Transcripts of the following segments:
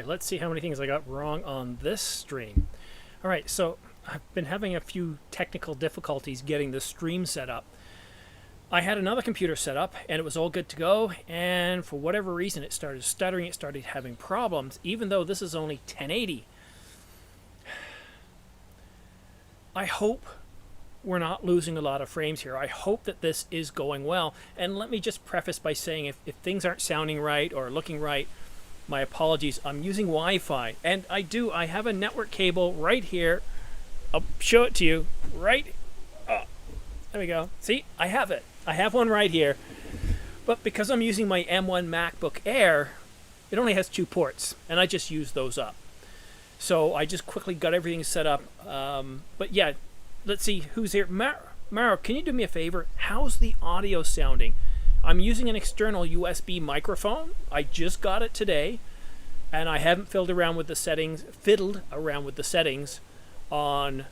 right, let's see how many things I got wrong on this stream. All right, so I've been having a few technical difficulties getting the stream set up. I had another computer set up and it was all good to go, and for whatever reason it started stuttering, it started having problems, even though this is only 1080. I hope we're not losing a lot of frames here. I hope that this is going well. And let me just preface by saying if things aren't sounding right or looking right, my apologies. I'm using Wi-Fi, and I have a network cable right here. I'll show it to you. Right, there we go. See, I have it. I have one right here. But because I'm using my M1 MacBook Air, it only has 2 ports, and I just use those up. So I just quickly got everything set up. But yeah, let's see who's here. Maro, can you do me a favor? How's the audio sounding? I'm using an external USB microphone. I just got it today, and I haven't fiddled around with the settings on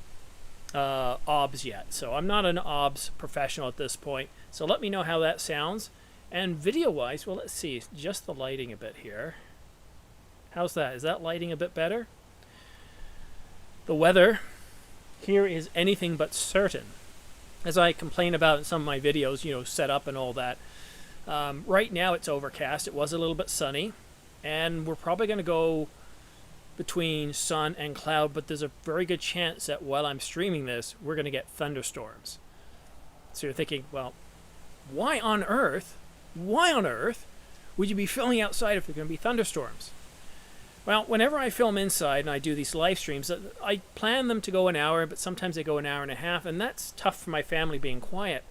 OBS yet. So I'm not an OBS professional at this point. So let me know how that sounds. And video-wise, well, let's see. Just the lighting a bit here. How's that? Is that lighting a bit better? The weather here is anything but certain. As I complain about in some of my videos, you know, set up and all that. Right now it's overcast. It was a little bit sunny, and we're probably going to go between sun and cloud, but there's a very good chance that while I'm streaming this, we're going to get thunderstorms. So you're thinking, well, why on earth would you be filming outside if there's going to be thunderstorms? Well, whenever I film inside and I do these live streams, I plan them to go an hour, but sometimes they go an hour and a half, and that's tough for my family being quiet.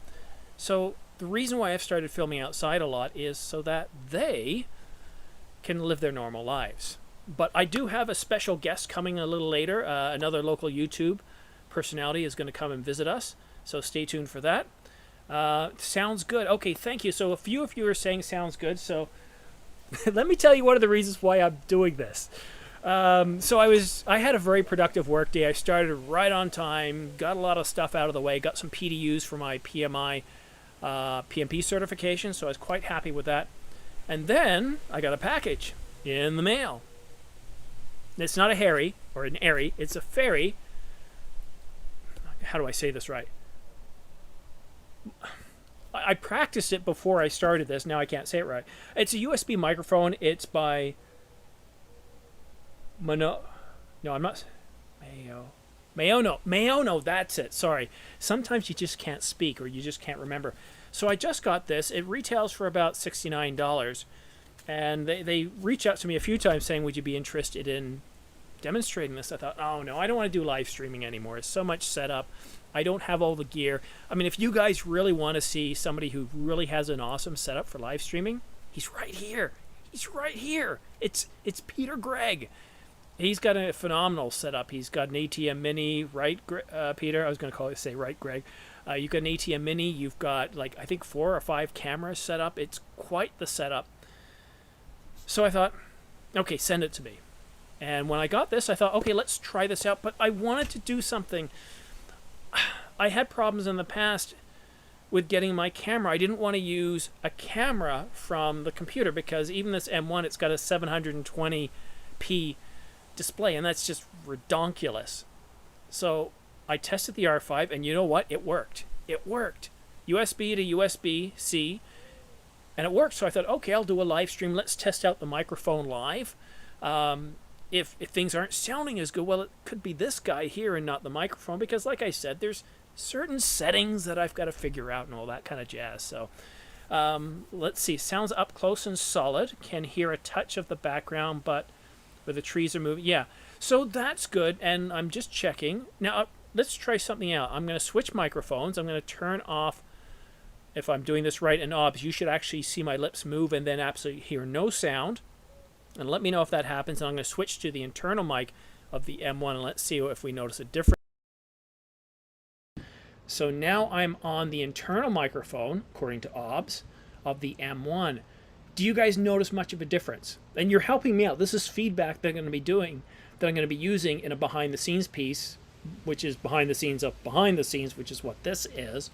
So the reason why I've started filming outside a lot is so that they can live their normal lives. But I do have a special guest coming a little later. Another local YouTube personality is going to come and visit us, so stay tuned for that. Sounds good. Okay, thank you. So a few of you are saying sounds good, so let me tell you one of the reasons why I'm doing this. So I had a very productive work day. I started right on time, got a lot of stuff out of the way, got some PDUs for my PMP certification, so I was quite happy with that. And then I got a package in the mail. It's not a Harry or an Airy, it's a Fairy. How do I say this right? I practiced it before I started this. Now I can't say it right. It's a USB microphone. It's by Maono. No, I'm not. Maono. That's it. Sorry. Sometimes you just can't speak or you just can't remember. So I just got this. It retails for about $69. And they reached out to me a few times saying, would you be interested in demonstrating this? I thought, oh no, I don't want to do live streaming anymore. It's so much setup. I don't have all the gear. I mean, if you guys really want to see somebody who really has an awesome setup for live streaming, he's right here. He's right here. It's Peter Gregg. He's got a phenomenal setup. He's got an ATM Mini, right, Peter? I was going to say right, Greg. You've got an ATM Mini. You've got, like, I think 4 or 5 cameras set up. It's quite the setup. So I thought, okay, send it to me. And when I got this, I thought, okay, let's try this out. But I wanted to do something. I had problems in the past with getting my camera. I didn't want to use a camera from the computer because even this M1, it's got a 720p display, and that's just redonkulous. So I tested the R5, and you know what? It worked. It worked. USB to USB-C, and it worked. So I thought, okay, I'll do a live stream. Let's test out the microphone live. If things aren't sounding as good, well, it could be this guy here and not the microphone, because like I said, there's certain settings that I've got to figure out and all that kind of jazz. So let's see. Sounds up close and solid. Can hear a touch of the background, but where the trees are moving. Yeah, so that's good, and I'm just checking. Now, let's try something out. I'm going to switch microphones. I'm going to turn off, if I'm doing this right, in OBS. You should actually see my lips move and then absolutely hear no sound. And let me know if that happens. And I'm going to switch to the internal mic of the M1 and let's see if we notice a difference. So now I'm on the internal microphone, according to OBS, of the M1. Do you guys notice much of a difference? And you're helping me out. This is feedback that I'm going to be doing, that I'm going to be using in a behind the scenes piece, which is behind the scenes of behind the scenes, which is what this is,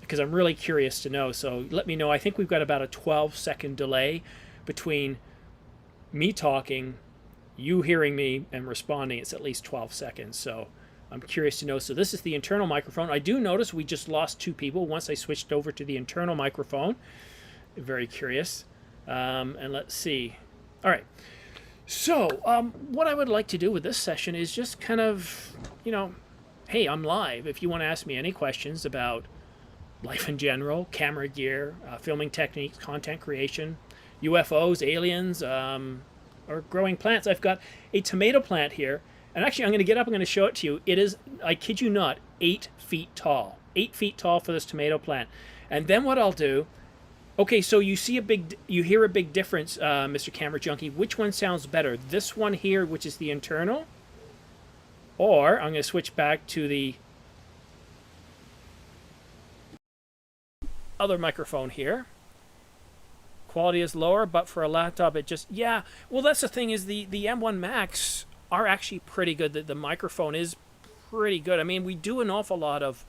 because I'm really curious to know. So let me know. I think we've got about a 12-second delay between me talking you hearing me and responding, it's at least 12 seconds. So I'm curious to know. So this is the internal microphone. I do notice we just lost 2 people once I switched over to the internal microphone. Very curious. And let's see. All right. So what I would like to do with this session is just kind of, hey, I'm live. If you want to ask me any questions about life in general, camera gear, filming techniques, content creation, UFOs, aliens, or growing plants. I've got a tomato plant here. And actually, I'm going to get up, I'm going to show it to you. It is, I kid you not, 8 feet tall. 8 feet tall for this tomato plant. And then what I'll do, okay, so you hear a big difference, Mr. Camera Junkie. Which one sounds better? This one here, which is the internal? Or I'm going to switch back to the other microphone here. Quality is lower, but for a laptop, it just, yeah. Well, that's the thing is the M1 Max are actually pretty good. The microphone is pretty good. I mean, we do an awful lot of,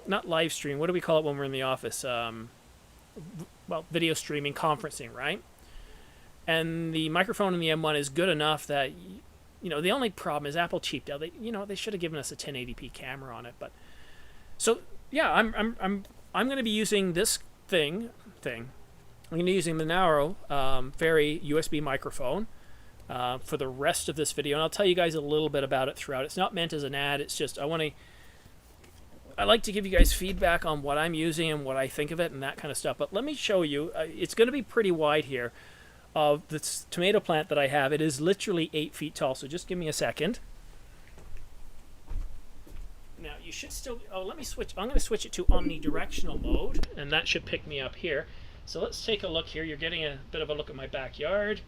not live stream, what do we call it when we're in the office? Well, video streaming, conferencing, right? And the microphone in the M1 is good enough that, the only problem is Apple cheaped out. They should have given us a 1080p camera on it. But so yeah, I'm going to be using this thing. I'm going to be using the Maono Fairy USB microphone for the rest of this video, and I'll tell you guys a little bit about it throughout. It's not meant as an ad. It's just I like to give you guys feedback on what I'm using and what I think of it and that kind of stuff. But let me show you. It's going to be pretty wide here. Of this tomato plant that I have, it is literally 8 feet tall. So just give me a second. Now you should still. Oh, let me switch. I'm going to switch it to omnidirectional mode, and that should pick me up here. So let's take a look here. You're getting a bit of a look at my backyard.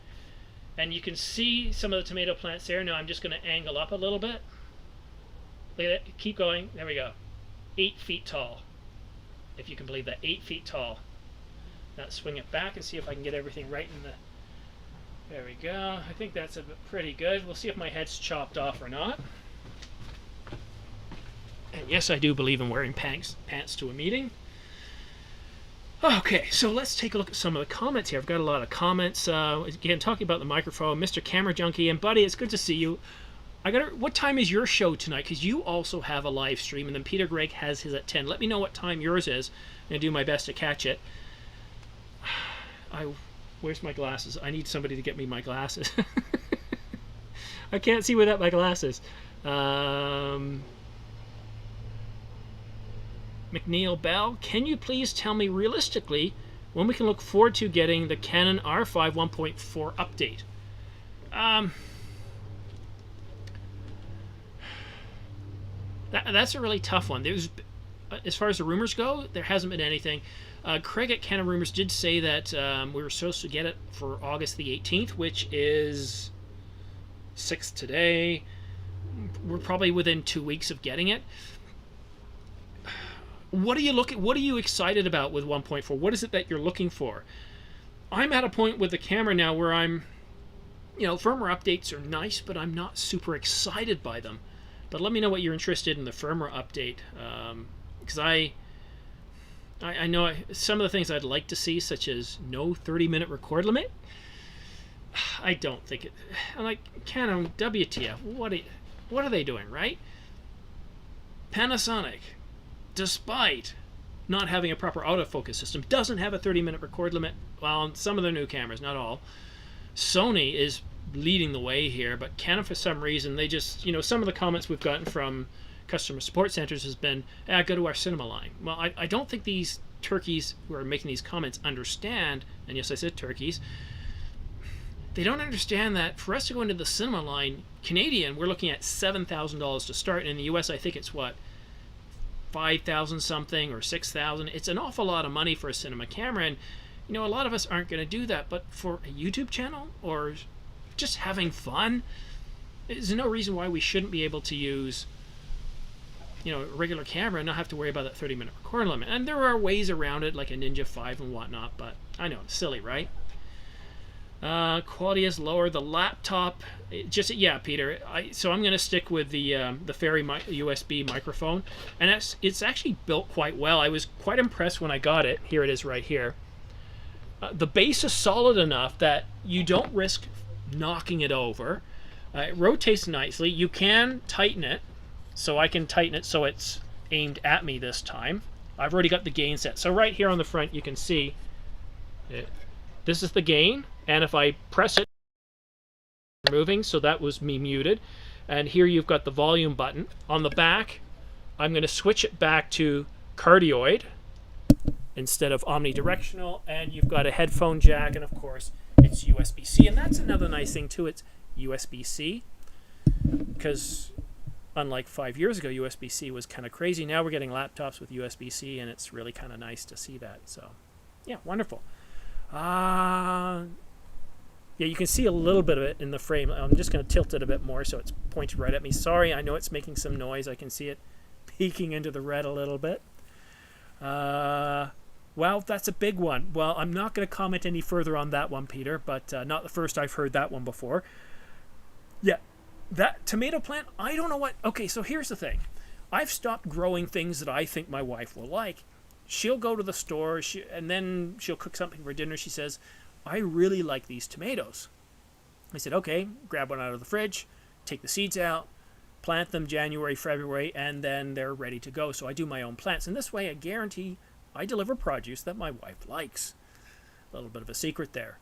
And you can see some of the tomato plants there. Now I'm just going to angle up a little bit. Look at it. Keep going. There we go. 8 feet tall. If you can believe that. 8 feet tall. Now swing it back and see if I can get everything right in the... There we go. I think that's pretty good. We'll see if my head's chopped off or not. And yes, I do believe in wearing pants to a meeting. Okay, so let's take a look at some of the comments here. I've got a lot of comments. Again, talking about the microphone, Mr. Camera Junkie, and Buddy, it's good to see you. What time is your show tonight? Because you also have a live stream, and then Peter Gregg has his at 10. Let me know what time yours is. I'm going to do my best to catch it. Where's my glasses? I need somebody to get me my glasses. I can't see without my glasses. McNeil Bell, can you please tell me realistically when we can look forward to getting the Canon R5 1.4 update? That's a really tough one. As far as the rumors go, there hasn't been anything. Craig at Canon Rumors did say that we were supposed to get it for August the 18th, which is 6th today. We're probably within 2 weeks of getting it. What are you excited about with 1.4? What is it that you're looking for? I'm at a point with the camera now where I'm, firmware updates are nice, but I'm not super excited by them. But let me know what you're interested in the firmware update, because I know some of the things I'd like to see, such as no 30-minute record limit. I don't think it. I'm like, Canon, WTF? What are they doing, right? Panasonic, despite not having a proper autofocus system, doesn't have a 30-minute record limit. Well, on some of their new cameras, not all. Sony is leading the way here, but Canon, for some reason, they just, some of the comments we've gotten from customer support centers has been, go to our cinema line. Well, I don't think these turkeys who are making these comments understand, and yes, I said turkeys, they don't understand that for us to go into the cinema line, Canadian, we're looking at $7,000 to start, and in the US, I think it's what, 5,000 something or 6,000. It's an awful lot of money for a cinema camera, and a lot of us aren't going to do that. But for a YouTube channel or just having fun, there's no reason why we shouldn't be able to use a regular camera and not have to worry about that 30-minute record limit. And there are ways around it, like a Ninja 5 and whatnot, but I know it's silly, right? Quality is lower. The laptop, Peter. So I'm going to stick with the Fairy USB microphone, and it's actually built quite well. I was quite impressed when I got it. Here it is, right here. The base is solid enough that you don't risk knocking it over. It rotates nicely. You can tighten it, so I can tighten it so it's aimed at me this time. I've already got the gain set. So right here on the front you can see this is the gain, and if I press it, moving, so that was me muted. And here you've got the volume button. On the back, I'm going to switch it back to cardioid instead of omnidirectional, and you've got a headphone jack, and of course it's USB-C. And that's another nice thing too, it's USB-C, because unlike 5 years ago, USB-C was kind of crazy. Now we're getting laptops with USB-C, and it's really kind of nice to see that. So yeah, wonderful. Yeah, you can see a little bit of it in the frame. I'm just going to tilt it a bit more so it's pointed right at me. Sorry, I know it's making some noise. I can see it peeking into the red a little bit. Well, that's a big one. Well, I'm not going to comment any further on that one, Peter, but not the first I've heard that one before. Yeah, that tomato plant, I don't know what... Okay, so here's the thing. I've stopped growing things that I think my wife will like. She'll go to the store, and then she'll cook something for dinner. She says, I really like these tomatoes. I said, okay, grab one out of the fridge, take the seeds out, plant them January, February, and then they're ready to go. So I do my own plants. And this way, I guarantee I deliver produce that my wife likes. A little bit of a secret there.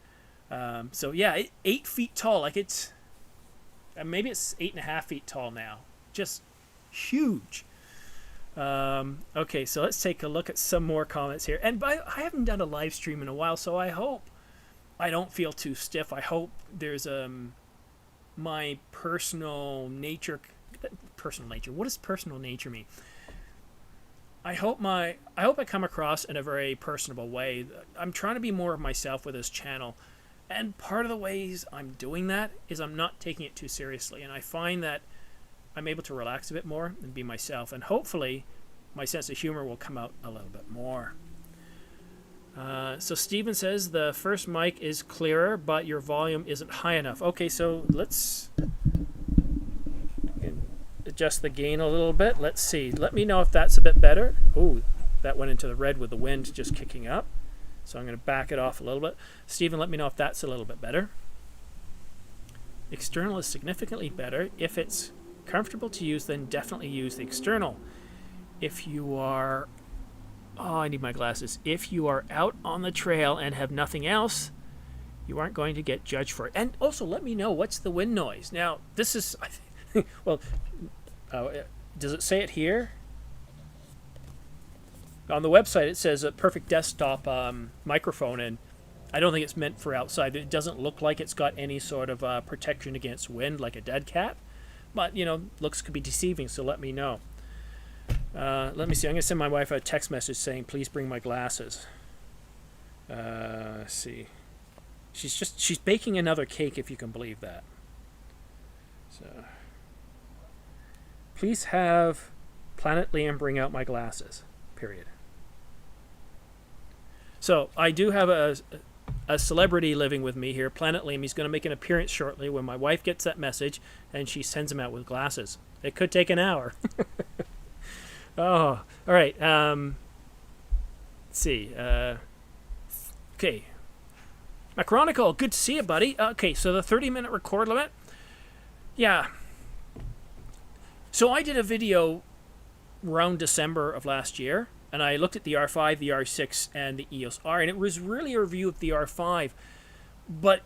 So yeah, 8 feet tall. Like it's, maybe it's 8.5 feet tall now. Just huge. Okay, so let's take a look at some more comments here. And I haven't done a live stream in a while, so I hope I don't feel too stiff. I hope there's my personal nature. What does personal nature mean? I hope I come across in a very personable way. I'm trying to be more of myself with this channel, and part of the ways I'm doing that is I'm not taking it too seriously, and I find that I'm able to relax a bit more and be myself, and hopefully my sense of humor will come out a little bit more. So Steven says the first mic is clearer, but your volume isn't high enough. Okay, so let's adjust the gain a little bit. Let's see. Let me know if that's a bit better. Ooh, that went into the red with the wind just kicking up. So I'm going to back it off a little bit. Steven, let me know if that's a little bit better. External is significantly better. If it's comfortable to use, then definitely use the external. If you are... Oh, I need my glasses. If you are out on the trail and have nothing else, you aren't going to get judged for it. And also, let me know, what's the wind noise? Now, this is... well, does it say it here? On the website, it says a perfect desktop microphone, and I don't think it's meant for outside. It doesn't look like it's got any sort of protection against wind, like a dead cat. But, you know, looks could be deceiving, so let me know. Let me see. I'm going to send my wife a text message saying, please bring my glasses. Let's see. She's baking another cake, if you can believe that. So, please have Planet Liam bring out my glasses. Period. So, I do have a celebrity living with me here, Planet Liam. He's going to make an appearance shortly when my wife gets that message and she sends him out with glasses. It could take an hour. Oh, all right. Let's see. Okay. Macronicle, good to see you, buddy. Okay, so the 30-minute record limit. Yeah. So I did a video around December of last year, and I looked at the R5, the R6, and the EOS R, and it was really a review of the R5, but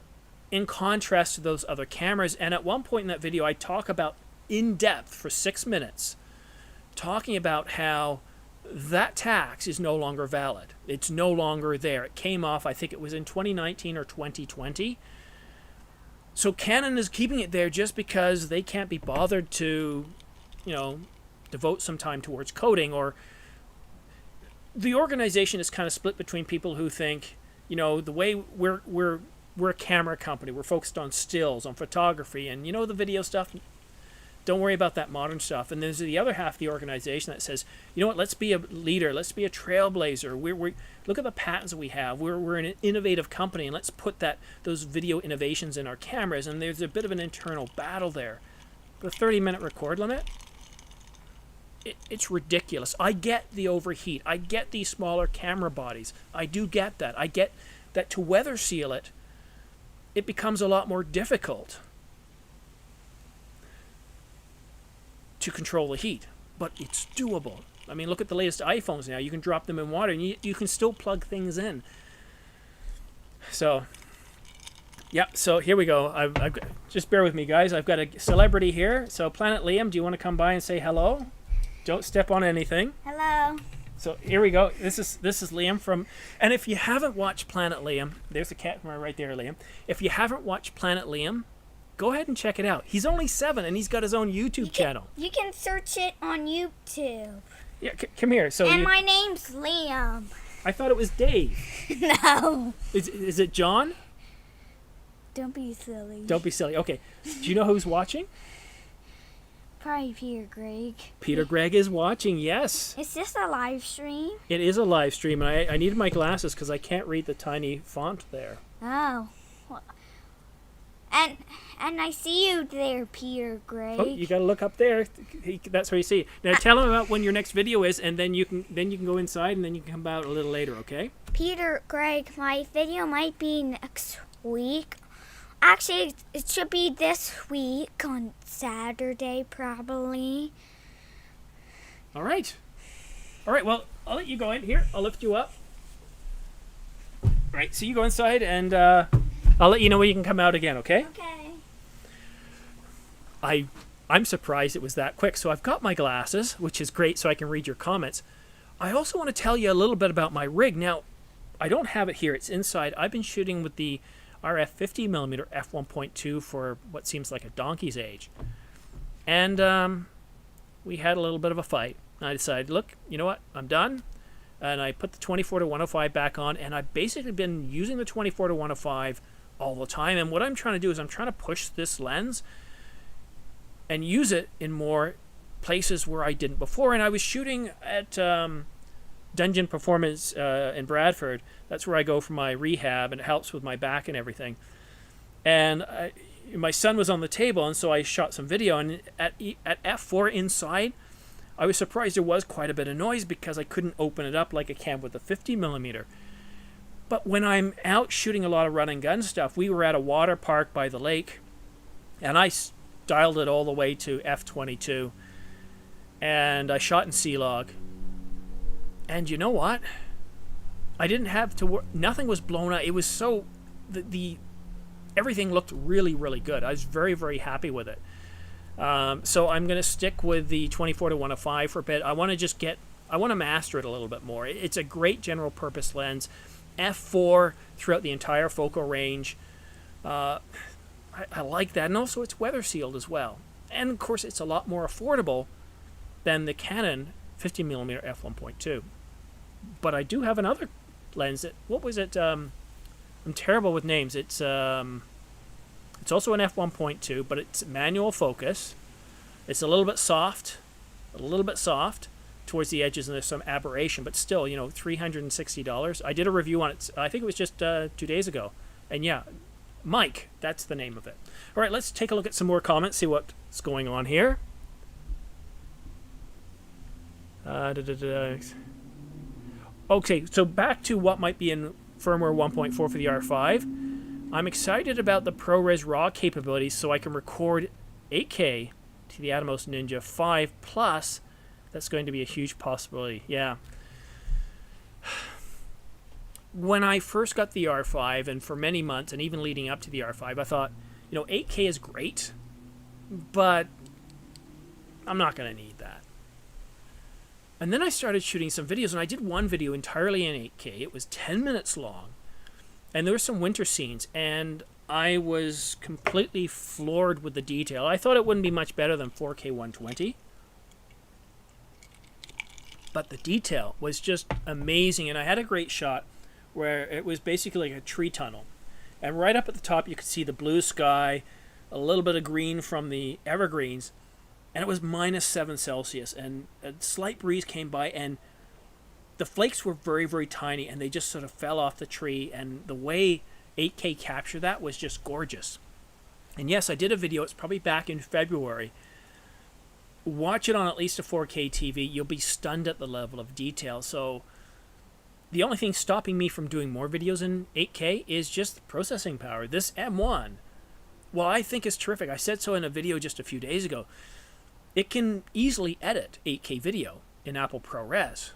in contrast to those other cameras. And at one point in that video, I talk about in depth for 6 minutes, talking about how that tax is no longer valid. It's no longer there. It came off, I think it was in 2019 or 2020. So Canon is keeping it there just because they can't be bothered to, you know, devote some time towards coding. Or the organization is kind of split between people who think, you know, the way we're a camera company, we're focused on stills, on photography, and, you know, the video stuff, don't worry about that modern stuff. And there's the other half of the organization that says, you know what, let's be a leader, let's be a trailblazer. We look at the patents that we have. We're an innovative company, and let's put those video innovations in our cameras. And there's a bit of an internal battle there. The 30-minute record limit, it's ridiculous. I get the overheat. I get these smaller camera bodies. I do get that. I get that to weather seal it, it becomes a lot more difficult to control the heat, but it's doable. I mean, look at the latest iPhones now. You can drop them in water and you can still plug things in. So, yeah, so here we go. I've got, just bear with me, guys. I've got a celebrity here. So, Planet Liam, do you want to come by and say hello? Don't step on anything. Hello. So here we go. This is Liam from, and if you haven't watched Planet Liam, there's a camera right there, Liam. If you haven't watched Planet Liam, go ahead and check it out. He's only 7 and he's got his own YouTube channel. You can search it on YouTube. Yeah, come here. So and my name's Liam. I thought it was Dave. No. Is it John? Don't be silly. Don't be silly. Okay. Do you know who's watching? Probably Peter Greg. Peter Greg is watching, yes. Is this a live stream? It is a live stream, and I needed my glasses because I can't read the tiny font there. Oh. Well, and I see you there, Peter Greg. Oh, you got to look up there. That's where you see it. Now tell him about when your next video is, and then you can go inside, and then you can come out a little later, okay? Peter Greg, my video might be next week. Actually, it should be this week on Saturday, probably. All right. All right, well, I'll let you go in. Here, I'll lift you up. All right, so you go inside, and I'll let you know when you can come out again, okay? Okay. I'm surprised it was that quick. So I've got my glasses, which is great, so I can read your comments. I also want to tell you a little bit about my rig. Now, I don't have it here. It's inside. I've been shooting with the RF 50mm f1.2 for what seems like a donkey's age. And we had a little bit of a fight. I decided, look, you know what? I'm done. And I put the 24-105 back on, and I've basically been using the 24-105 all the time. And what I'm trying to do is I'm trying to push this lens and use it in more places where I didn't before. And I was shooting at Dungeon Performance in Bradford. That's where I go for my rehab, and it helps with my back and everything. And my son was on the table, and so I shot some video. And at f4 inside, I was surprised there was quite a bit of noise because I couldn't open it up like I can with the 50mm. But when I'm out shooting a lot of run and gun stuff, we were at a water park by the lake, and I dialed it all the way to f22, and I shot in C-Log. And you know what? I didn't have to work. Nothing was blown out. It was so everything looked really, really good. I was very, very happy with it. So I'm going to stick with the 24-105 for a bit. I want to master it a little bit more. It's a great general purpose lens. f4 throughout the entire focal range. I like that. And also it's weather sealed as well. And of course it's a lot more affordable than the Canon 50mm f1.2. But I do have another lens that, what was it? I'm terrible with names. It's also an f1.2, but it's manual focus. It's a little bit soft towards the edges, and there's some aberration, but still, you know, $360. I did a review on it. I think it was just 2 days ago. And yeah, Mike, that's the name of it. All right, let's take a look at some more comments, see what's going on here. Okay, so back to what might be in firmware 1.4 for the R5. I'm excited about the ProRes RAW capabilities, so I can record 8K to the Atomos Ninja 5 Plus. That's going to be a huge possibility. Yeah. When I first got the R5, and for many months, and even leading up to the R5, I thought, you know, 8K is great, but I'm not going to need that. And then I started shooting some videos, and I did one video entirely in 8K. It was 10 minutes long, and there were some winter scenes, and I was completely floored with the detail. I thought it wouldn't be much better than 4K 120, but the detail was just amazing. And I had a great shot where it was basically like a tree tunnel, and right up at the top you could see the blue sky, a little bit of green from the evergreens, and it was -7 Celsius, and a slight breeze came by, and the flakes were very, very tiny, and they just sort of fell off the tree, and the way 8K captured that was just gorgeous. And yes, I did a video, it's probably back in February. Watch it on at least a 4K TV, you'll be stunned at the level of detail. So The only thing stopping me from doing more videos in 8K is just the processing power. This M1, well, I think is terrific. I said so in a video just a few days ago. It can easily edit 8K video in Apple ProRes,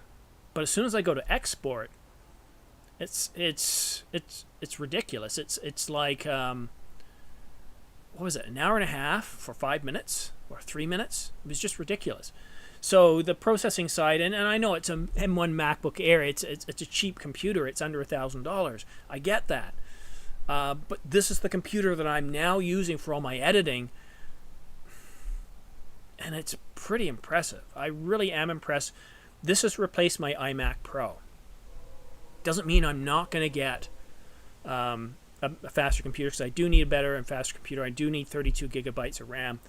but as soon as I go to export, it's ridiculous. It's like what was it? An hour and a half for 5 minutes or 3 minutes? It was just ridiculous. So the processing side, and I know it's a M1 MacBook Air. It's a cheap computer. It's under $1,000. I get that. But this is the computer that I'm now using for all my editing, and it's pretty impressive. I really am impressed. This has replaced my iMac Pro. Doesn't mean I'm not going to get a faster computer, because I do need a better and faster computer. I do need 32 gigabytes of RAM.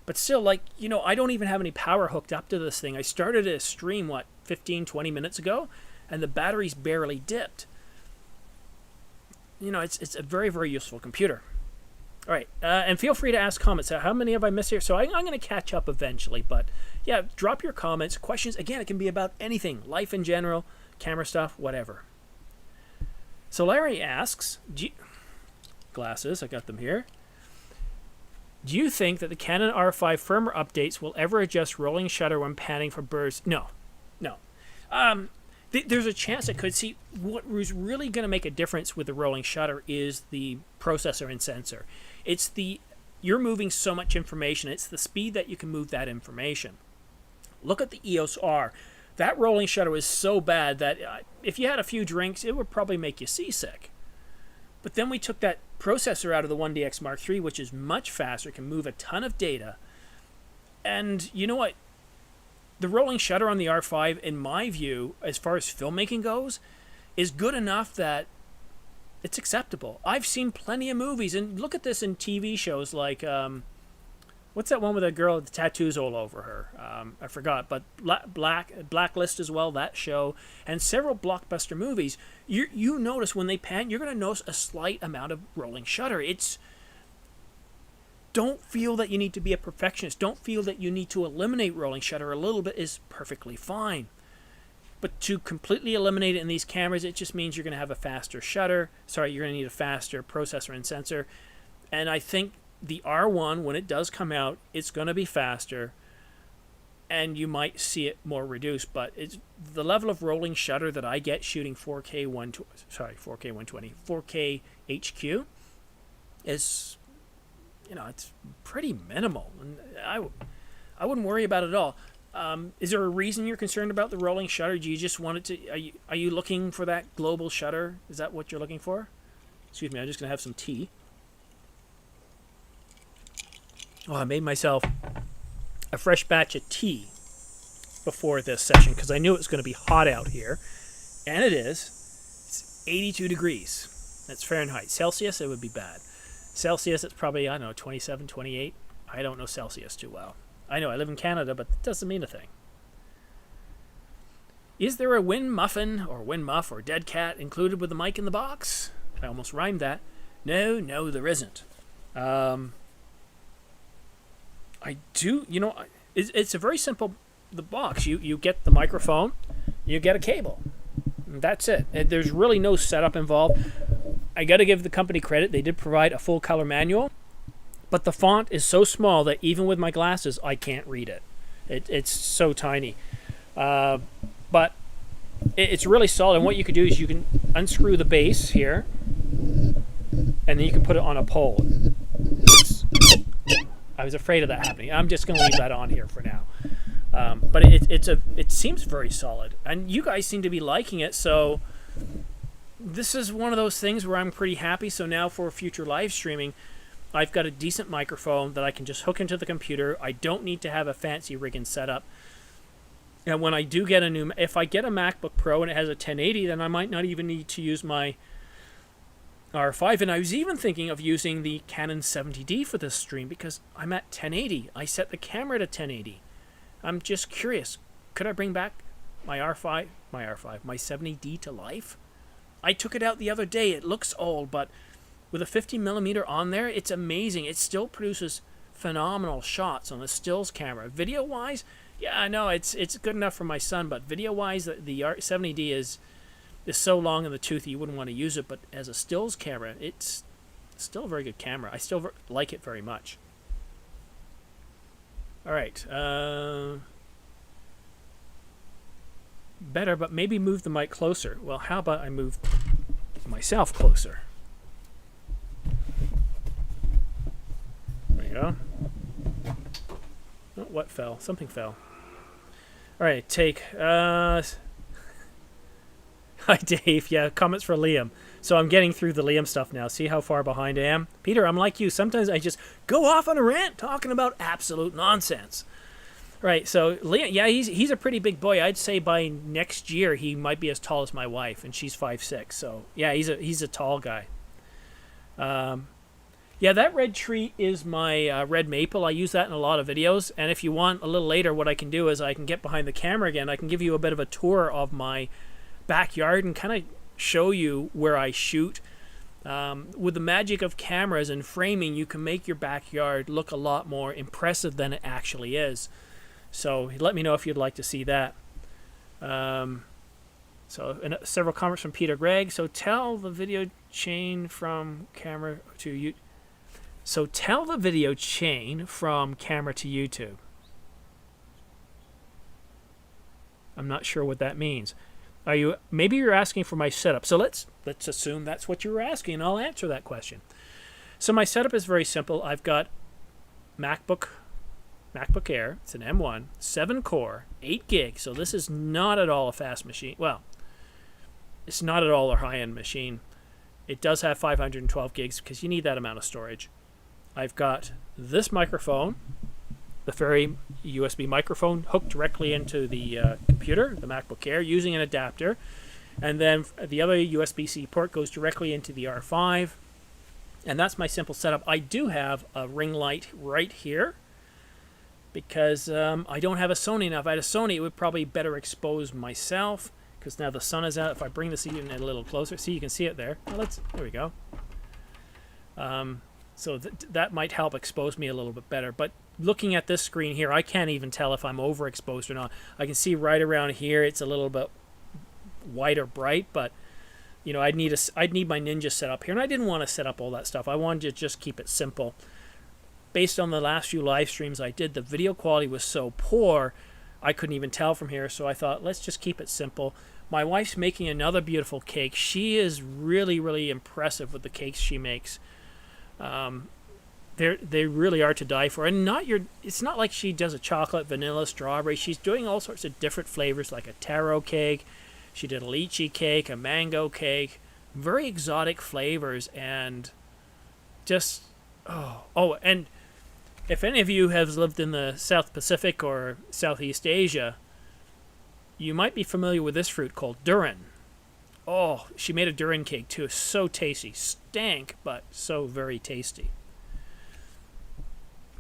But still, like, you know, I don't even have any power hooked up to this thing. I started a stream, 15, 20 minutes ago, and the battery's barely dipped. You know, it's a very, very useful computer. All right, and feel free to ask comments. How many have I missed here? So I'm going to catch up eventually. But, yeah, drop your comments, questions. Again, it can be about anything, life in general, camera stuff, whatever. So Larry asks, glasses, I got them here. Do you think that the Canon R5 firmware updates will ever adjust rolling shutter when panning for birds? No. There's a chance it could. See, what was really going to make a difference with the rolling shutter is the processor and sensor. You're moving so much information. It's the speed that you can move that information. Look at the EOS R. That rolling shutter is so bad that if you had a few drinks, it would probably make you seasick. But then we took that processor out of the 1DX Mark III, which is much faster, can move a ton of data. And you know what? The rolling shutter on the R5, in my view, as far as filmmaking goes, is good enough that it's acceptable. I've seen plenty of movies, and look at this in TV shows like, what's that one with a girl with the tattoos all over her? I forgot, but Blacklist as well, that show, and several blockbuster movies. You notice when they pan, you're going to notice a slight amount of rolling shutter. Don't feel that you need to be a perfectionist. Don't feel that you need to eliminate rolling shutter. A little bit is perfectly fine. But to completely eliminate it in these cameras, it just means you're going to have a faster shutter. Sorry, you're going to need a faster processor and sensor. And I think the R1, when it does come out, it's going to be faster, and you might see it more reduced. But it's the level of rolling shutter that I get shooting 4K 120, 4K HQ is, you know, it's pretty minimal, and I wouldn't worry about it at all. Is there a reason you're concerned about the rolling shutter? Do you just want it to? Are you looking for that global shutter? Is that what you're looking for? Excuse me, I'm just gonna have some tea. Oh, I made myself a fresh batch of tea before this session because I knew it was going to be hot out here, and it is. It's 82 degrees. That's Fahrenheit. Celsius, it would be bad. Celsius, it's probably, I don't know, 27, 28. I don't know Celsius too well. I know I live in Canada, but it doesn't mean a thing. Is there a Win Muffin or Win Muff or Dead Cat included with the mic in the box? I almost rhymed that. No, there isn't. I do, you know, it's a very simple, the box. You get the microphone, you get a cable. That's it. There's really no setup involved. I got to give the company credit. They did provide a full color manual, but the font is so small that even with my glasses, I can't read it. It's so tiny. But it's really solid. And what you can do is you can unscrew the base here, and then you can put it on a pole. I was afraid of that happening. I'm just going to leave that on here for now. But it seems very solid, and you guys seem to be liking it. So this is one of those things where I'm pretty happy. So now for future live streaming, I've got a decent microphone that I can just hook into the computer. I don't need to have a fancy rig and setup. And when I do get if I get a MacBook Pro and it has a 1080, then I might not even need to use my R5. And I was even thinking of using the Canon 70D for this stream because I'm at 1080. I set the camera to 1080. I'm just curious, could I bring back my 70D to life? I took it out the other day. It looks old, but with a 50mm on there, it's amazing. It still produces phenomenal shots on the stills camera. Video-wise, yeah, I know it's good enough for my son, but video-wise, the 70D is so long in the tooth that you wouldn't want to use it, but as a stills camera, it's still a very good camera. I still like it very much. All right. Better, but maybe move the mic closer. Well, how about I move myself closer? There you go. Oh, what fell? Something fell. All right, take. Hi, Dave. Yeah, comments for Liam. So I'm getting through the Liam stuff now. See how far behind I am? Peter, I'm like you. Sometimes I just go off on a rant talking about absolute nonsense. Right, so Liam, yeah, he's a pretty big boy. I'd say by next year he might be as tall as my wife, and she's 5'6". So yeah, he's a tall guy. Yeah, that red tree is my red maple. I use that in a lot of videos. And if you want a little later, what I can do is I can get behind the camera again. I can give you a bit of a tour of my backyard and kind of show you where I shoot. With the magic of cameras and framing, you can make your backyard look a lot more impressive than it actually is. So let me know if you'd like to see that. Several comments from Peter Gregg. So tell the video chain from camera to you. So tell the video chain from camera to YouTube. I'm not sure what that means. Maybe you're asking for my setup. So let's assume that's what you were asking, and I'll answer that question. So my setup is very simple. I've got MacBook Air. It's an M1, 7-core, 8 gig. So this is not at all a fast machine. Well, it's not at all a high-end machine. It does have 512 gigs because you need that amount of storage. I've got this microphone, the Fairy USB microphone, hooked directly into the computer, the MacBook Air, using an adapter. And then the other USB-C port goes directly into the R5. And that's my simple setup. I do have a ring light right here because I don't have a Sony now. If I had a Sony, it would probably better expose myself because now the sun is out. If I bring this even a little closer, see, you can see it there. Well, there we go. So that might help expose me a little bit better. But looking at this screen here, I can't even tell if I'm overexposed or not. I can see right around here it's a little bit white or bright, but you know, I'd need my Ninja set up here, and I didn't want to set up all that stuff. I wanted to just keep it simple. Based on the last few live streams I did, the video quality was so poor I couldn't even tell from here, so I thought let's just keep it simple. My wife's making another beautiful cake. She is really, really impressive with the cakes she makes. They really are to die for, and it's not like she does a chocolate, vanilla, strawberry. She's doing all sorts of different flavors, like a taro cake. She did a lychee cake, a mango cake, very exotic flavors, and just and if any of you have lived in the South Pacific or Southeast Asia, you might be familiar with this fruit called durian. Oh, she made a durian cake too. So tasty. Stank, but so very tasty.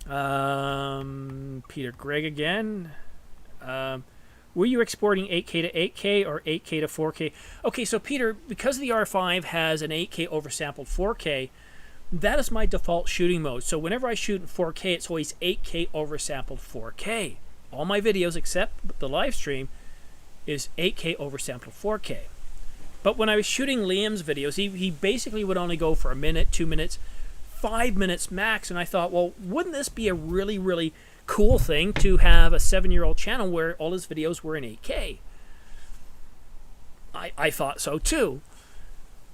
Peter Gregg again. Were you exporting 8K to 8K or 8K to 4K? Okay, so Peter, because the R5 has an 8K oversampled 4K, that is my default shooting mode. So whenever I shoot in 4K, it's always 8K oversampled 4K. All my videos except the live stream is 8K oversampled 4K. But when I was shooting Liam's videos, he basically would only go for a minute, 2 minutes, 5 minutes max. And I thought, well, wouldn't this be a really, really cool thing to have a 7-year-old channel where all his videos were in 8K? I thought so too.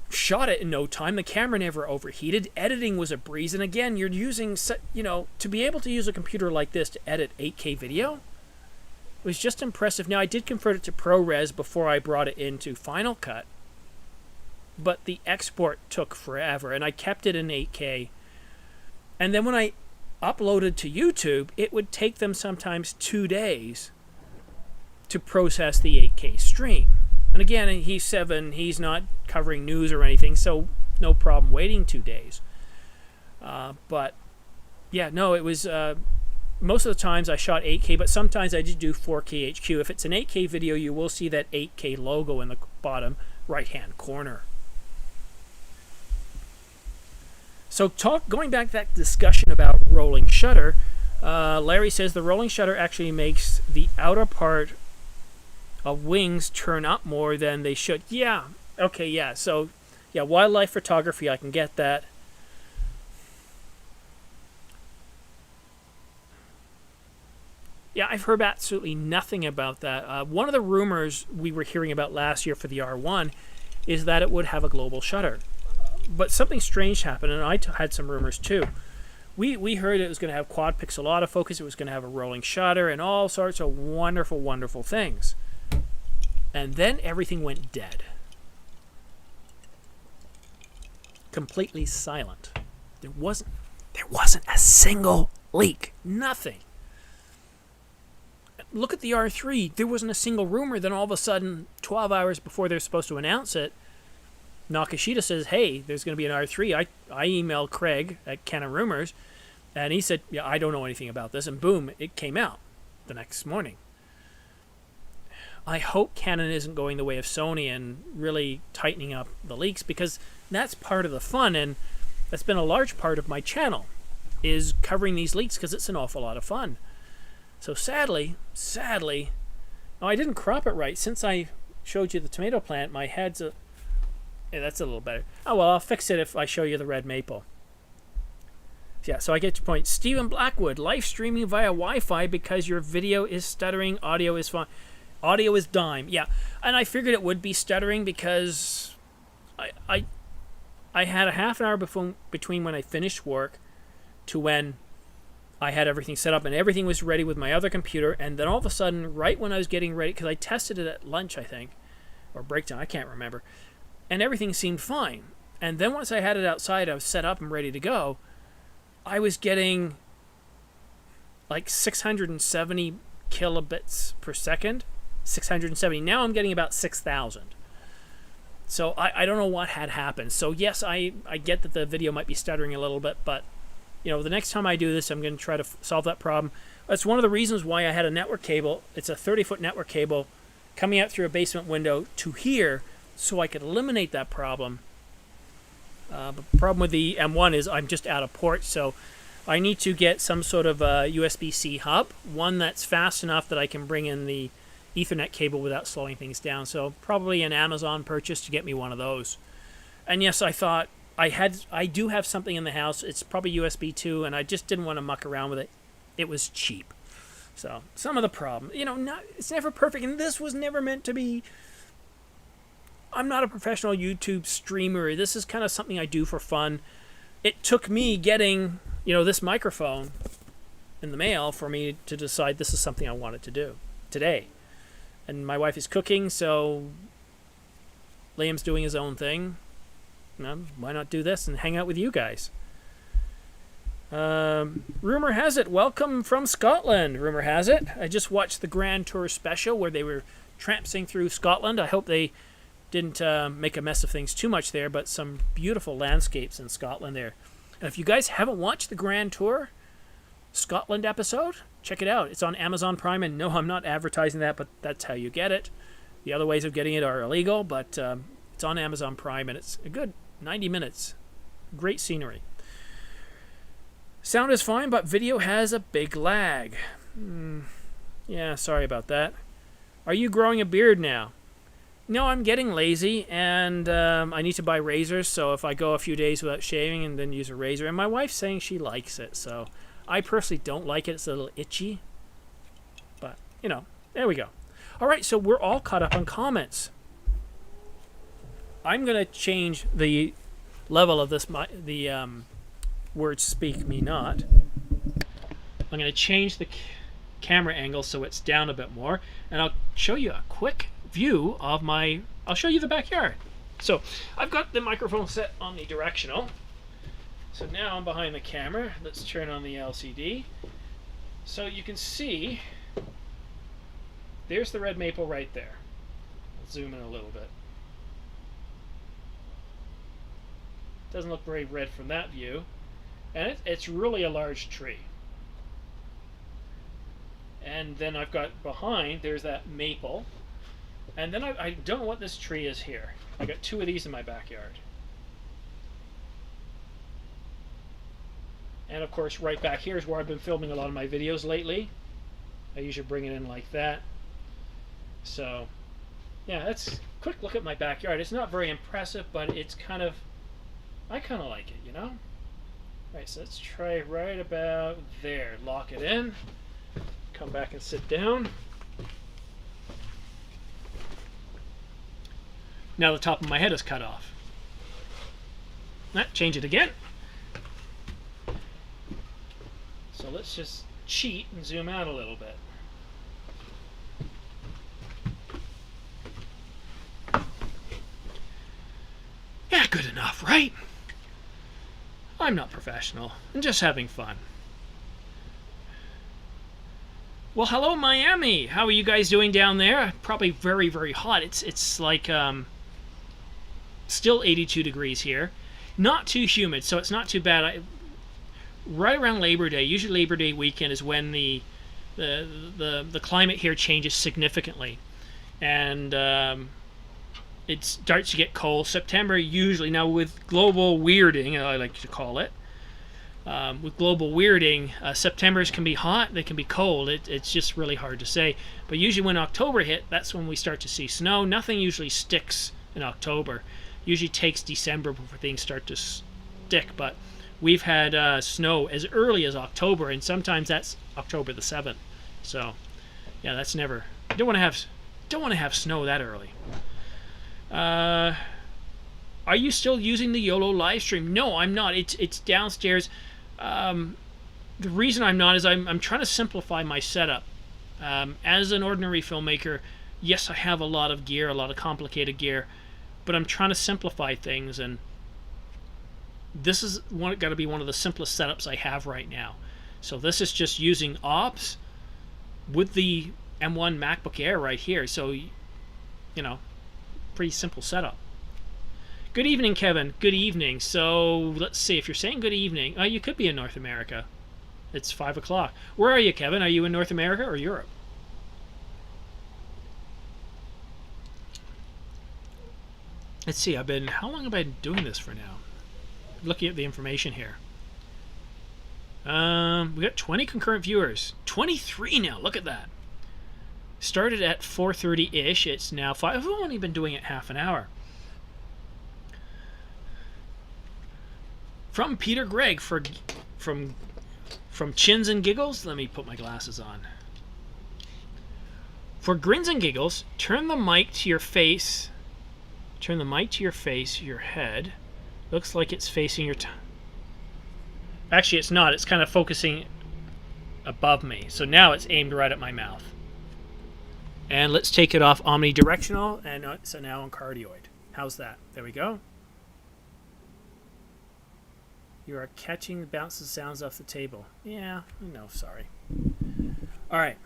Shot it in no time. The camera never overheated. Editing was a breeze. And again, you're using, to be able to use a computer like this to edit 8K video, it was just impressive. Now, I did convert it to ProRes before I brought it into Final Cut, but the export took forever, and I kept it in 8K. And then when I uploaded to YouTube, it would take them sometimes 2 days to process the 8K stream. And again, he's 7, he's not covering news or anything, so no problem waiting 2 days. But yeah, no, it was... most of the times I shot 8K, but sometimes I did do 4K HQ. If it's an 8K video, you will see that 8K logo in the bottom right-hand corner. So going back to that discussion about rolling shutter, Larry says the rolling shutter actually makes the outer part of wings turn up more than they should. Yeah. Okay, yeah. So, yeah, wildlife photography, I can get that. Yeah, I've heard absolutely nothing about that. One of the rumors we were hearing about last year for the R1 is that it would have a global shutter. But something strange happened, and I had some rumors too. We heard it was going to have quad pixel autofocus, it was going to have a rolling shutter, and all sorts of wonderful, wonderful things. And then everything went dead. Completely silent. There wasn't a single leak. Nothing. Look at the R3. There wasn't a single rumor. Then all of a sudden, 12 hours before they're supposed to announce it, Nakashita says, hey, there's going to be an R3. I emailed Craig at Canon Rumors, and he said, yeah, I don't know anything about this. And boom, it came out the next morning. I hope Canon isn't going the way of Sony and really tightening up the leaks, because that's part of the fun, and that's been a large part of my channel, is covering these leaks, because it's an awful lot of fun. So sadly, oh, I didn't crop it right. Since I showed you the tomato plant, my head's a... Yeah, that's a little better. Oh, well, I'll fix it if I show you the red maple. Yeah, so I get your point. Stephen Blackwood, live streaming via Wi-Fi because your video is stuttering, audio is fine. Audio is dime. Yeah, and I figured it would be stuttering because I had a half an hour between when I finished work to when I had everything set up and everything was ready with my other computer, and then all of a sudden, right when I was getting ready, because I tested it at lunch, I think, or break time, I can't remember, and everything seemed fine. And then once I had it outside, I was set up and ready to go, I was getting like 670 kilobits per second. 670. Now I'm getting about 6,000. So I don't know what had happened. So yes, I get that the video might be stuttering a little bit, but you know, the next time I do this, I'm going to try to solve that problem. That's one of the reasons why I had a network cable. It's a 30-foot network cable coming out through a basement window to here, so I could eliminate that problem. But the problem with the M1 is I'm just out of port, so I need to get some sort of a USB-C hub, one that's fast enough that I can bring in the Ethernet cable without slowing things down. So probably an Amazon purchase to get me one of those. And yes, I thought I do have something in the house. It's probably USB 2, and I just didn't want to muck around with it. It was cheap. So some of the problem, you know, it's never perfect, and this was never meant to be. I'm not a professional YouTube streamer. This is kind of something I do for fun. It took me getting, you know, this microphone in the mail for me to decide this is something I wanted to do today. And my wife is cooking, so Liam's doing his own thing. Why not do this and hang out with you guys? Rumor has it, welcome from Scotland. Rumor has it, I just watched the Grand Tour special where they were tramping through Scotland. I hope they didn't make a mess of things too much there, but some beautiful landscapes in Scotland there. And if you guys haven't watched the Grand Tour Scotland episode, check it out. It's on Amazon Prime, and no, I'm not advertising that, but that's how you get it. The other ways of getting it are illegal, but it's on Amazon Prime, and it's a good 90 minutes. Great scenery. Sound is fine, but video has a big lag. Yeah, sorry about that. Are you growing a beard now? No, I'm getting lazy, and I need to buy razors, so if I go a few days without shaving and then use a razor, and my wife's saying she likes it, so I personally don't like it. It's a little itchy, but, you know, there we go. All right, so we're all caught up on comments. I'm going to change the level of this, the words speak me not. I'm going to change the camera angle so it's down a bit more, and I'll show you a quick view of I'll show you the backyard. So I've got the microphone set on the directional. So now I'm behind the camera. Let's turn on the LCD. So you can see there's the red maple right there. I'll zoom in a little bit. Doesn't look very red from that view. And it's really a large tree. And then I've got behind, there's that maple. And then I don't know what this tree is here. I got two of these in my backyard. And of course, right back here is where I've been filming a lot of my videos lately. I usually bring it in like that. So Yeah, that's a quick look at my backyard. It's not very impressive, but it's kind of, I kind of like it, you know? Alright, so let's try right about there. Lock it in. Come back and sit down. Now the top of my head is cut off. Change it again. So let's just cheat and zoom out a little bit. Yeah, good enough, right? I'm not professional. I'm just having fun. Well, hello, Miami. How are you guys doing down there? Probably very, very hot. It's like still 82 degrees here. Not too humid, so it's not too bad. Right around Labor Day, usually Labor Day weekend is when the climate here changes significantly, and it starts to get cold. September usually, now with global weirding, I like to call it, with global weirding, Septembers can be hot, they can be cold. It's just really hard to say. But usually when October hit, that's when we start to see snow. Nothing usually sticks in October. Usually takes December before things start to stick, but we've had snow as early as October, and sometimes that's October the 7th. So, yeah, that's never. Don't want to have snow that early. Are you still using the YOLO live stream? No, I'm not. It's downstairs. The reason I'm not is I'm trying to simplify my setup. As an ordinary filmmaker, yes, I have a lot of gear, a lot of complicated gear, but I'm trying to simplify things, and this is got to be one of the simplest setups I have right now. So this is just using ops with the M1 MacBook Air right here. So, you know, pretty simple setup. Good evening, Kevin. Good evening. So let's see, if you're saying good evening, you could be in North America. It's 5 o'clock. Where are you, Kevin? Are you in North America or Europe? Let's see, how long have I been doing this for now? Looking at the information here. We got 20 concurrent viewers. 23 now, look at that. Started at 4:30-ish, it's now 5. I've only been doing it half an hour. From Peter Gregg from Chins and Giggles. Let me put my glasses on. For grins and giggles, turn the mic to your face. Turn the mic to your face, your head. Looks like it's facing your Actually, it's not. It's kind of focusing above me. So now it's aimed right at my mouth. And let's take it off omnidirectional, and so now on cardioid. How's that? There we go. You are catching the bounces sounds off the table. Yeah, no, sorry. All right.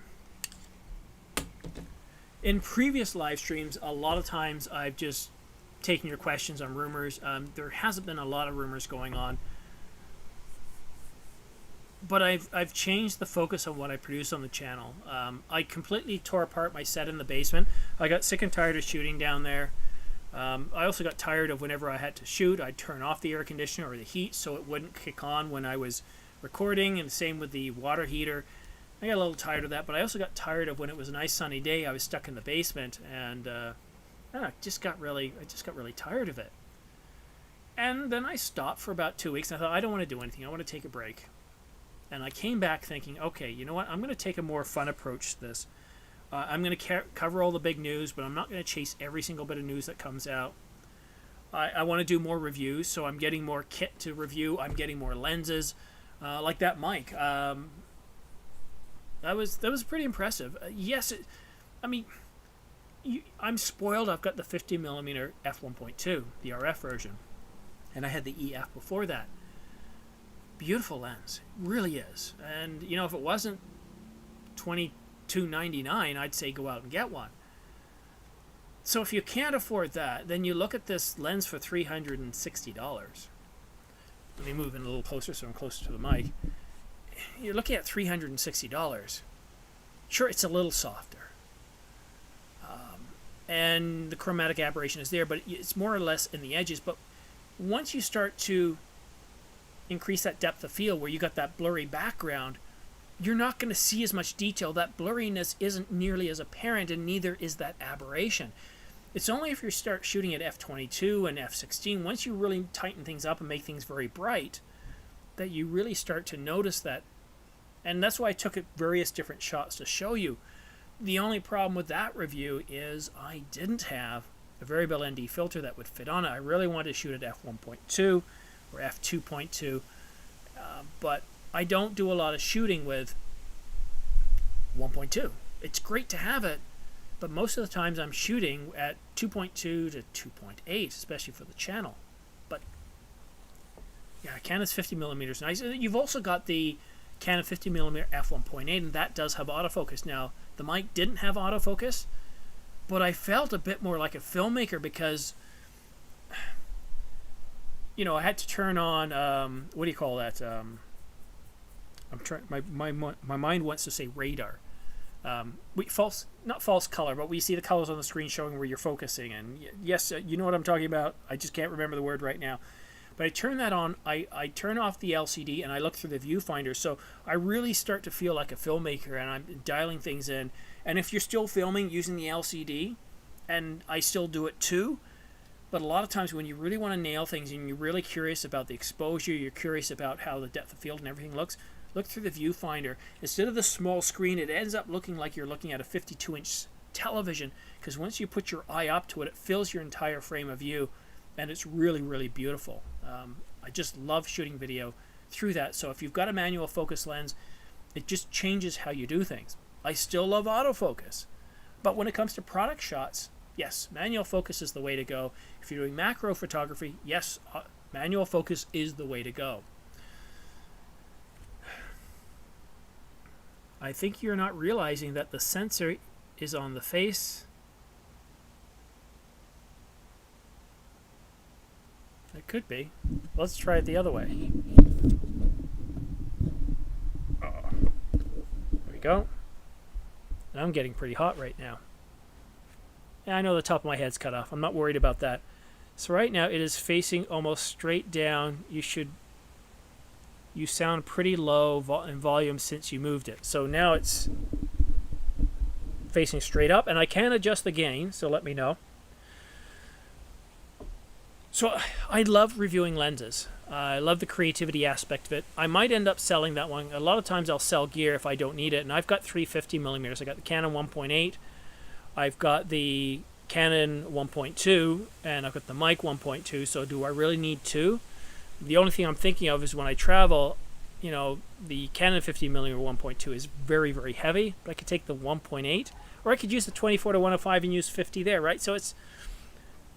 In previous live streams, a lot of times I've just taken your questions on rumors. There hasn't been a lot of rumors going on, but I've changed the focus of what I produce on the channel. I completely tore apart my set in the basement. I got sick and tired of shooting down there. I also got tired of whenever I had to shoot, I'd turn off the air conditioner or the heat so it wouldn't kick on when I was recording, and the same with the water heater. I got a little tired of that, but I also got tired of when it was a nice sunny day, I was stuck in the basement, and I just got really tired of it. And then I stopped for about 2 weeks, and I thought, I don't want to do anything. I want to take a break. And I came back thinking, okay, you know what? I'm going to take a more fun approach to this. I'm going to cover all the big news, but I'm not going to chase every single bit of news that comes out. I want to do more reviews, so I'm getting more kit to review. I'm getting more lenses, like that mic. That was pretty impressive. Yes, I'm spoiled. I've got the 50mm f1.2, the RF version, and I had the EF before that. Beautiful lens, really is. And you know, if it wasn't $22.99, I'd say go out and get one. So if you can't afford that, then you look at this lens for $360. Let me move in a little closer so I'm closer to the mic. You're looking at $360. Sure, it's a little softer, and the chromatic aberration is there, but it's more or less in the edges. But once you start to increase that depth of field where you got that blurry background, you're not going to see as much detail. That blurriness isn't nearly as apparent, and neither is that aberration. It's only if you start shooting at f/22 and f/16, once you really tighten things up and make things very bright, that you really start to notice that. And that's why I took various different shots to show you. The only problem with that review is I didn't have a variable ND filter that would fit on it. I really wanted to shoot at f/1.2 or f/2.2, but I don't do a lot of shooting with 1.2. It's great to have it, but most of the times I'm shooting at 2.2 to 2.8, especially for the channel. But yeah, Canon's 50mm nice. You've also got the Canon 50mm f/1.8, and that does have autofocus. Now, the mic didn't have autofocus, but I felt a bit more like a filmmaker because, you know, I had to turn on, what do you call that? I'm trying. My mind wants to say radar. Not false color, but we see the colors on the screen showing where you're focusing. And yes, you know what I'm talking about. I just can't remember the word right now. But I turn that on. I turn off the LCD and I look through the viewfinder. So I really start to feel like a filmmaker, and I'm dialing things in. And if you're still filming using the LCD, and I still do it too, but a lot of times when you really want to nail things and you're really curious about the exposure, you're curious about how the depth of field and everything looks, look through the viewfinder. Instead of the small screen, it ends up looking like you're looking at a 52-inch television, because once you put your eye up to it, it fills your entire frame of view, and it's really, really beautiful. I just love shooting video through that. So if you've got a manual focus lens, it just changes how you do things. I still love autofocus, but when it comes to product shots, yes, manual focus is the way to go. If you're doing macro photography, yes, manual focus is the way to go. I think you're not realizing that the sensor is on the face. It could be. Let's try it the other way. There we go. And I'm getting pretty hot right now. Yeah, I know the top of my head's cut off. I'm not worried about that. So right now it is facing almost straight down. You sound pretty low in volume since you moved it. So now it's facing straight up, and I can adjust the gain, so let me know. So I love reviewing lenses. I love the creativity aspect of it. I might end up selling that one. A lot of times I'll sell gear if I don't need it, and I've got 350mm. I got the Canon 1.8. I've got the Canon 1.2, and I've got the mic 1.2, so do I really need two? The only thing I'm thinking of is when I travel, you know, the Canon 50mm 1.2 is very, very heavy, but I could take the 1.8, or I could use the 24-105 and use 50 there, right? So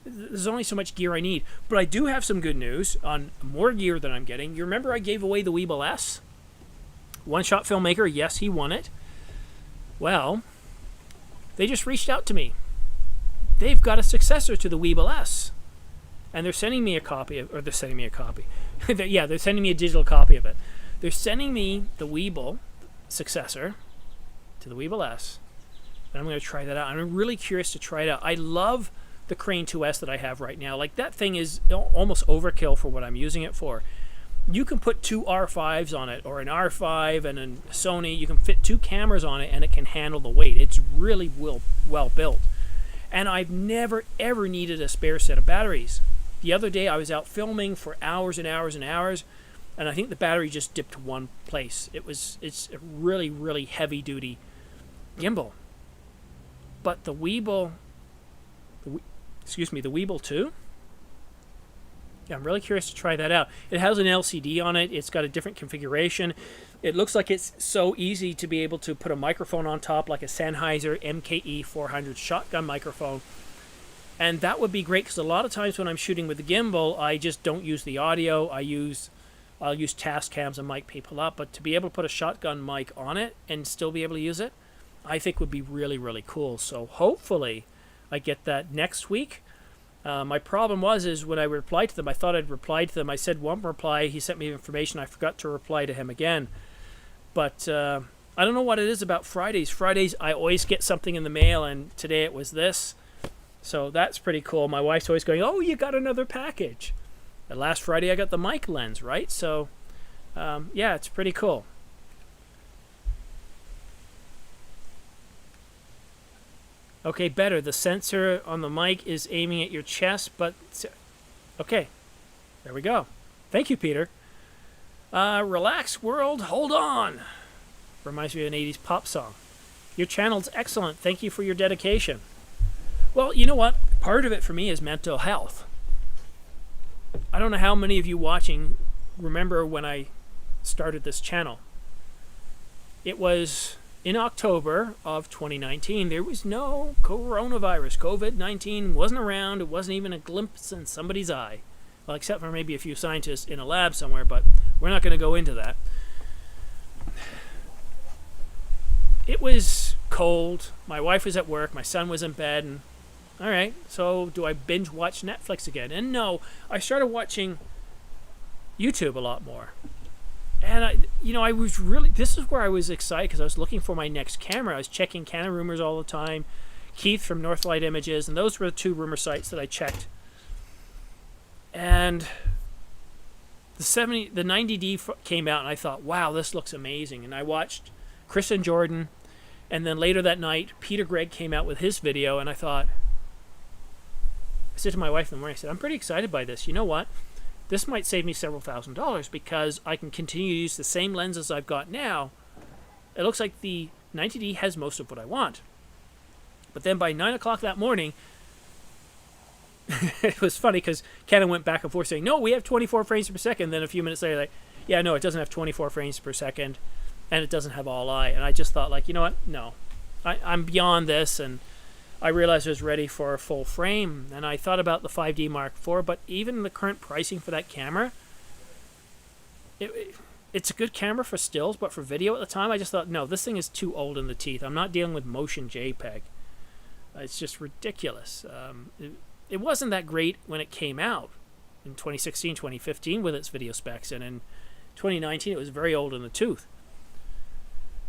there's only so much gear I need. But I do have some good news on more gear than I'm getting. You remember I gave away the Weeble S? One Shot Filmmaker, yes, he won it. Well, they just reached out to me. They've got a successor to the Weeble S. And they're sending me a copy of, or they're sending me a copy. Yeah, they're sending me a digital copy of it. They're sending me the Weeble successor to the Weeble S. And I'm going to try that out. I'm really curious to try it out. I love the Crane 2S that I have right now. Like, that thing is almost overkill for what I'm using it for. You can put two R5s on it, or an R5 and a Sony. You can fit two cameras on it, and it can handle the weight. It's really well built. And I've never, ever needed a spare set of batteries. The other day, I was out filming for hours and hours and hours, and I think the battery just dipped to one place. It's a really, really heavy-duty gimbal. But the Weeble... the Weeble 2. Yeah, I'm really curious to try that out. It has an LCD on it. It's got a different configuration. It looks like it's so easy to be able to put a microphone on top, like a Sennheiser MKE 400 shotgun microphone. And that would be great, because a lot of times when I'm shooting with the gimbal, I just don't use the audio. I'll use task cams and mic people up. But to be able to put a shotgun mic on it and still be able to use it, I think would be really, really cool. So hopefully I get that next week. My problem is when I replied to them, I thought I'd replied to them. I said one reply, he sent me information, I forgot to reply to him again. But I don't know what it is about Fridays. Fridays, I always get something in the mail, and today it was this. So that's pretty cool. My wife's always going, oh, you got another package. And last Friday I got the mic lens, right? So, yeah, it's pretty cool. Okay, better. The sensor on the mic is aiming at your chest, but... Okay, there we go. Thank you, Peter. Relax, world, hold on. Reminds me of an 80s pop song. Your channel's excellent. Thank you for your dedication. Well, you know what? Part of it for me is mental health. I don't know how many of you watching remember when I started this channel. It was in October of 2019. There was no coronavirus. COVID-19 wasn't around. It wasn't even a glimpse in somebody's eye. Well, except for maybe a few scientists in a lab somewhere, but we're not going to go into that. It was cold. My wife was at work. My son was in bed. And all right, so do I binge watch Netflix again? And no, I started watching YouTube a lot more. And I was really, this is where I was excited because I was looking for my next camera. I was checking Canon rumors all the time. Keith from Northlight Images, and those were the two rumor sites that I checked. And the 90D came out, and I thought, wow, this looks amazing. And I watched Chris and Jordan, and then later that night, Peter Gregg came out with his video, and I thought, I said to my wife in the morning, I said, I'm pretty excited by this. You know what? This might save me several $1,000s because I can continue to use the same lenses I've got now. It looks like the 90D has most of what I want. But then by 9 o'clock that morning, it was funny because Canon went back and forth saying, no, we have 24 frames per second. Then a few minutes later, like, yeah, no, it doesn't have 24 frames per second, and it doesn't have all eye. And I just thought, like, you know what? No, I'm beyond this, and I realized I was ready for a full frame. And I thought about the 5D Mark IV, but even the current pricing for that camera, it's a good camera for stills, but for video at the time, I just thought, no, this thing is too old in the teeth. I'm not dealing with motion JPEG. It's just ridiculous. It wasn't that great when it came out in 2016, 2015 with its video specs, and in 2019 it was very old in the tooth.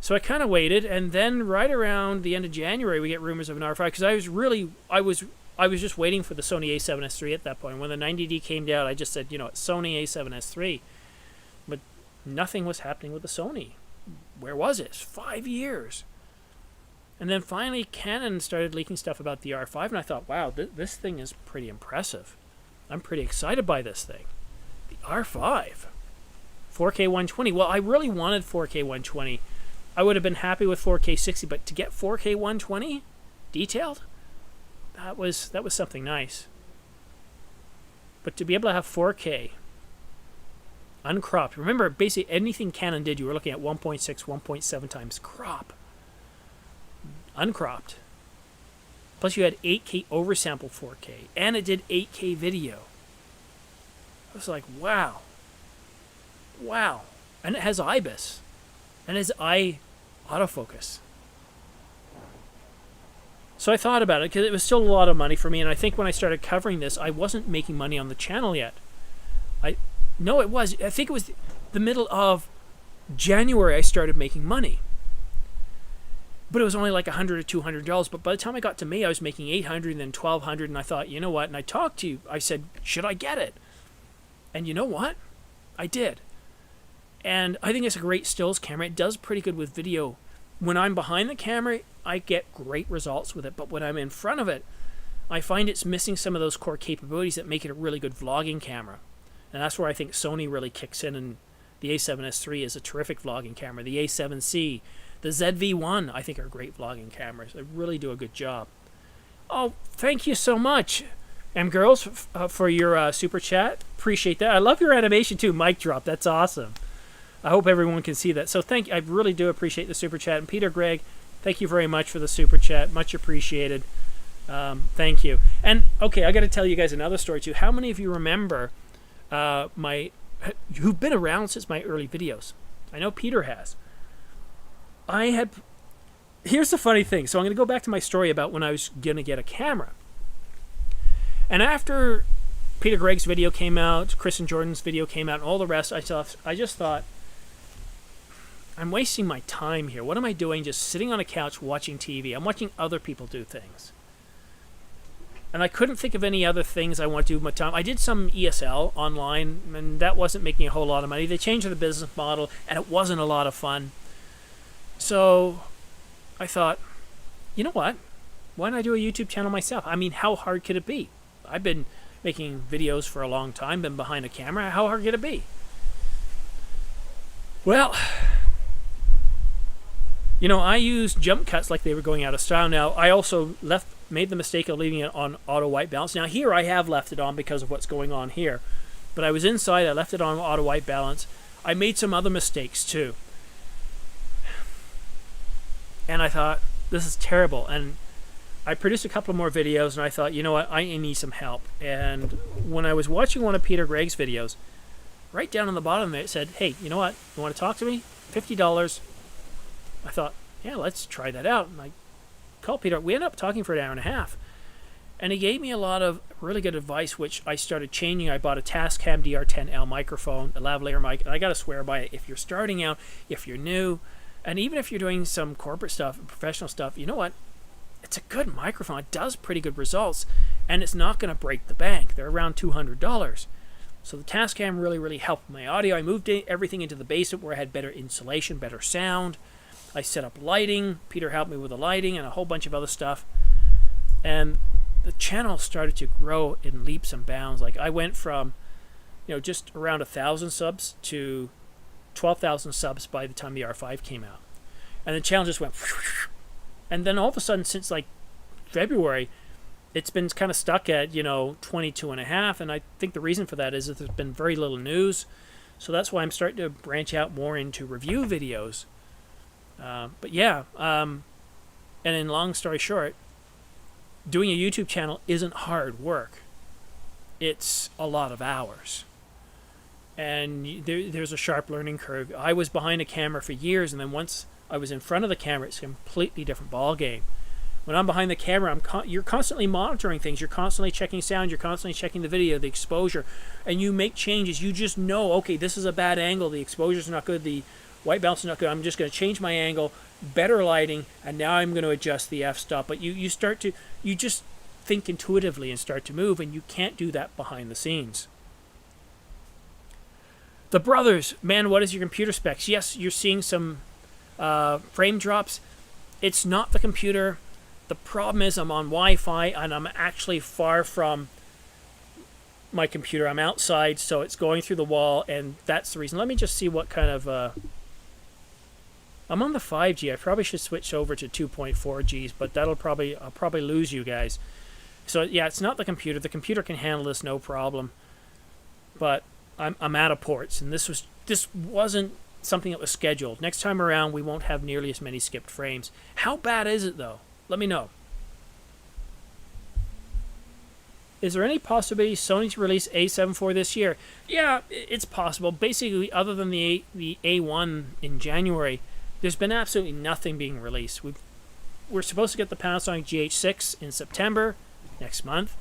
So I kind of waited, and then right around the end of January we get rumors of an R5 because I was just waiting for the Sony A7S III at that point. When the 90D came out, I just said, you know, it's Sony A7S III, but nothing was happening with the Sony. Where was it? 5 years. And then finally, Canon started leaking stuff about the R5, and I thought, wow, this thing is pretty impressive. I'm pretty excited by this thing. The R5. 4K 120. Well, I really wanted 4K 120. I would have been happy with 4K 60, but to get 4K 120 detailed, that was something nice. But to be able to have 4K uncropped, remember, basically anything Canon did, you were looking at 1.6, 1.7 times crop. Uncropped. Plus you had 8K oversample 4K, and it did 8K video. I was like, wow. Wow. And it has IBIS. And it has eye autofocus. So I thought about it, because it was still a lot of money for me, and I think when I started covering this, I wasn't making money on the channel yet. No, it was. I think it was the middle of January I started making money. But it was only like $100 or $200. But by the time I got to May, I was making $800 and then $1,200. And I thought, you know what? And I talked to you. I said, should I get it? And you know what? I did. And I think it's a great stills camera. It does pretty good with video. When I'm behind the camera, I get great results with it. But when I'm in front of it, I find it's missing some of those core capabilities that make it a really good vlogging camera. And that's where I think Sony really kicks in. And the A7S III is a terrific vlogging camera. The A7C, the ZV-1, I think, are great vlogging cameras. They really do a good job. Oh, thank you so much, girls, for your super chat. Appreciate that. I love your animation too, mic drop. That's awesome. I hope everyone can see that. So I really do appreciate the super chat. And Peter Gregg, thank you very much for the super chat. Much appreciated. Thank you. And okay, I got to tell you guys another story too. How many of you remember who've been around since my early videos? I know Peter has. Here's the funny thing. So I'm going to go back to my story about when I was going to get a camera. And after Peter Gregg's video came out, Chris and Jordan's video came out, and all the rest, I just thought, I'm wasting my time here. What am I doing just sitting on a couch watching TV? I'm watching other people do things. And I couldn't think of any other things I want to do with my time. I did some ESL online, and that wasn't making a whole lot of money. They changed the business model, and it wasn't a lot of fun. So I thought, you know what? why not do a YouTube channel myself? I mean, how hard could it be? I've been making videos for a long time, been behind a camera. How hard could it be? Well, you know, I used jump cuts like they were going out of style. Now, I also made the mistake of leaving it on auto white balance. Now, here I have left it on because of what's going on here. But I was inside, I left it on auto white balance. I made some other mistakes too. And I thought, this is terrible. And I produced a couple more videos, and I thought, you know what, I need some help. And when I was watching one of Peter Gregg's videos, right down on the bottom there, it said, hey, you know what, you want to talk to me? $50. I thought, yeah, let's try that out. And I called Peter. We ended up talking for an hour and a half. And he gave me a lot of really good advice, which I started changing. I bought a Tascam DR10L microphone, a lavalier mic, and I got to swear by it. If you're starting out, if you're new, and even if you're doing some corporate stuff, professional stuff, you know what? It's a good microphone. It does pretty good results, and it's not going to break the bank. They're around $200. So the Tascam really, really helped my audio. I moved everything into the basement where I had better insulation, better sound. I set up lighting. Peter helped me with the lighting and a whole bunch of other stuff. And the channel started to grow in leaps and bounds. Like I went from, you know, just around 1,000 subs to 12,000 subs by the time the R5 came out. And the channel just went, and then all of a sudden, since like February, it's been kind of stuck at, you know, 22.5. And I think the reason for that is that there's been very little news. So that's why I'm starting to branch out more into review videos. But yeah, and in long story short, doing a YouTube channel isn't hard work. It's a lot of hours. And there's a sharp learning curve. I was behind a camera for years, and then once I was in front of the camera, it's a completely different ball game. When I'm behind the camera, you're constantly monitoring things. You're constantly checking sound. You're constantly checking the video, the exposure, and you make changes. You just know, okay, this is a bad angle. The exposure's not good. The white balance is not good. I'm just going to change my angle, better lighting, and now I'm going to adjust the f-stop. But you just think intuitively and start to move, and you can't do that behind the scenes. The brothers, man, what is your computer specs? Yes, you're seeing some frame drops. It's not the computer. The problem is I'm on Wi-Fi, and I'm actually far from my computer. I'm outside, so it's going through the wall, and that's the reason. Let me just see what kind of... I'm on the 5G. I probably should switch over to 2.4Gs, but I'll probably lose you guys. So yeah, it's not the computer. The computer can handle this no problem. But I'm out of ports, and this wasn't something that was scheduled. Next time around, we won't have nearly as many skipped frames. How bad is it though? Let me know. Is there any possibility Sony to release A7 IV this year? Yeah, it's possible. Basically, other than the A1 in January, there's been absolutely nothing being released. We're supposed to get the Panasonic GH6 in September, next month.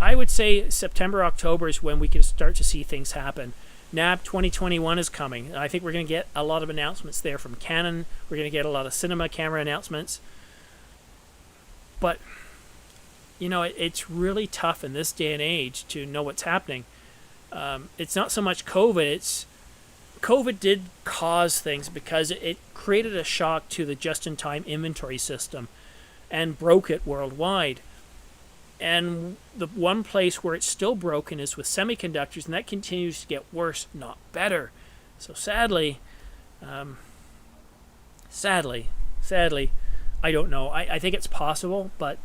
I would say September, October is when we can start to see things happen. NAB 2021 is coming. I think we're going to get a lot of announcements there from Canon. We're going to get a lot of cinema camera announcements. But, you know, it's really tough in this day and age to know what's happening. It's not so much COVID. COVID did cause things because it created a shock to the just-in-time inventory system and broke it worldwide. And the one place where it's still broken is with semiconductors, and that continues to get worse, not better. So sadly, I don't know. I think it's possible, but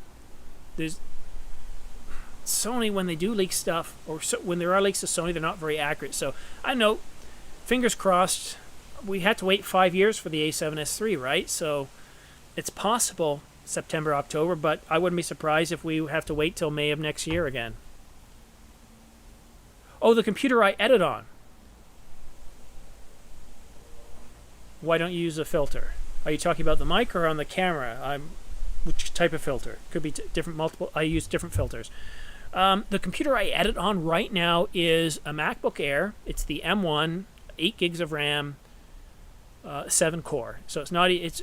there's Sony, when they do leak stuff, or when there are leaks to Sony, they're not very accurate. So I know, fingers crossed, we had to wait 5 years for the A7S III, right? So it's possible September, October, but I wouldn't be surprised if we have to wait till May of next year again. Oh, the computer I edit on. Why don't you use a filter? Are you talking about the mic or on the camera? Which type of filter? Could be different, multiple. I use different filters. The computer I edit on right now is a MacBook Air. It's the M1, 8 gigs of RAM, 7 core. So it's not. It's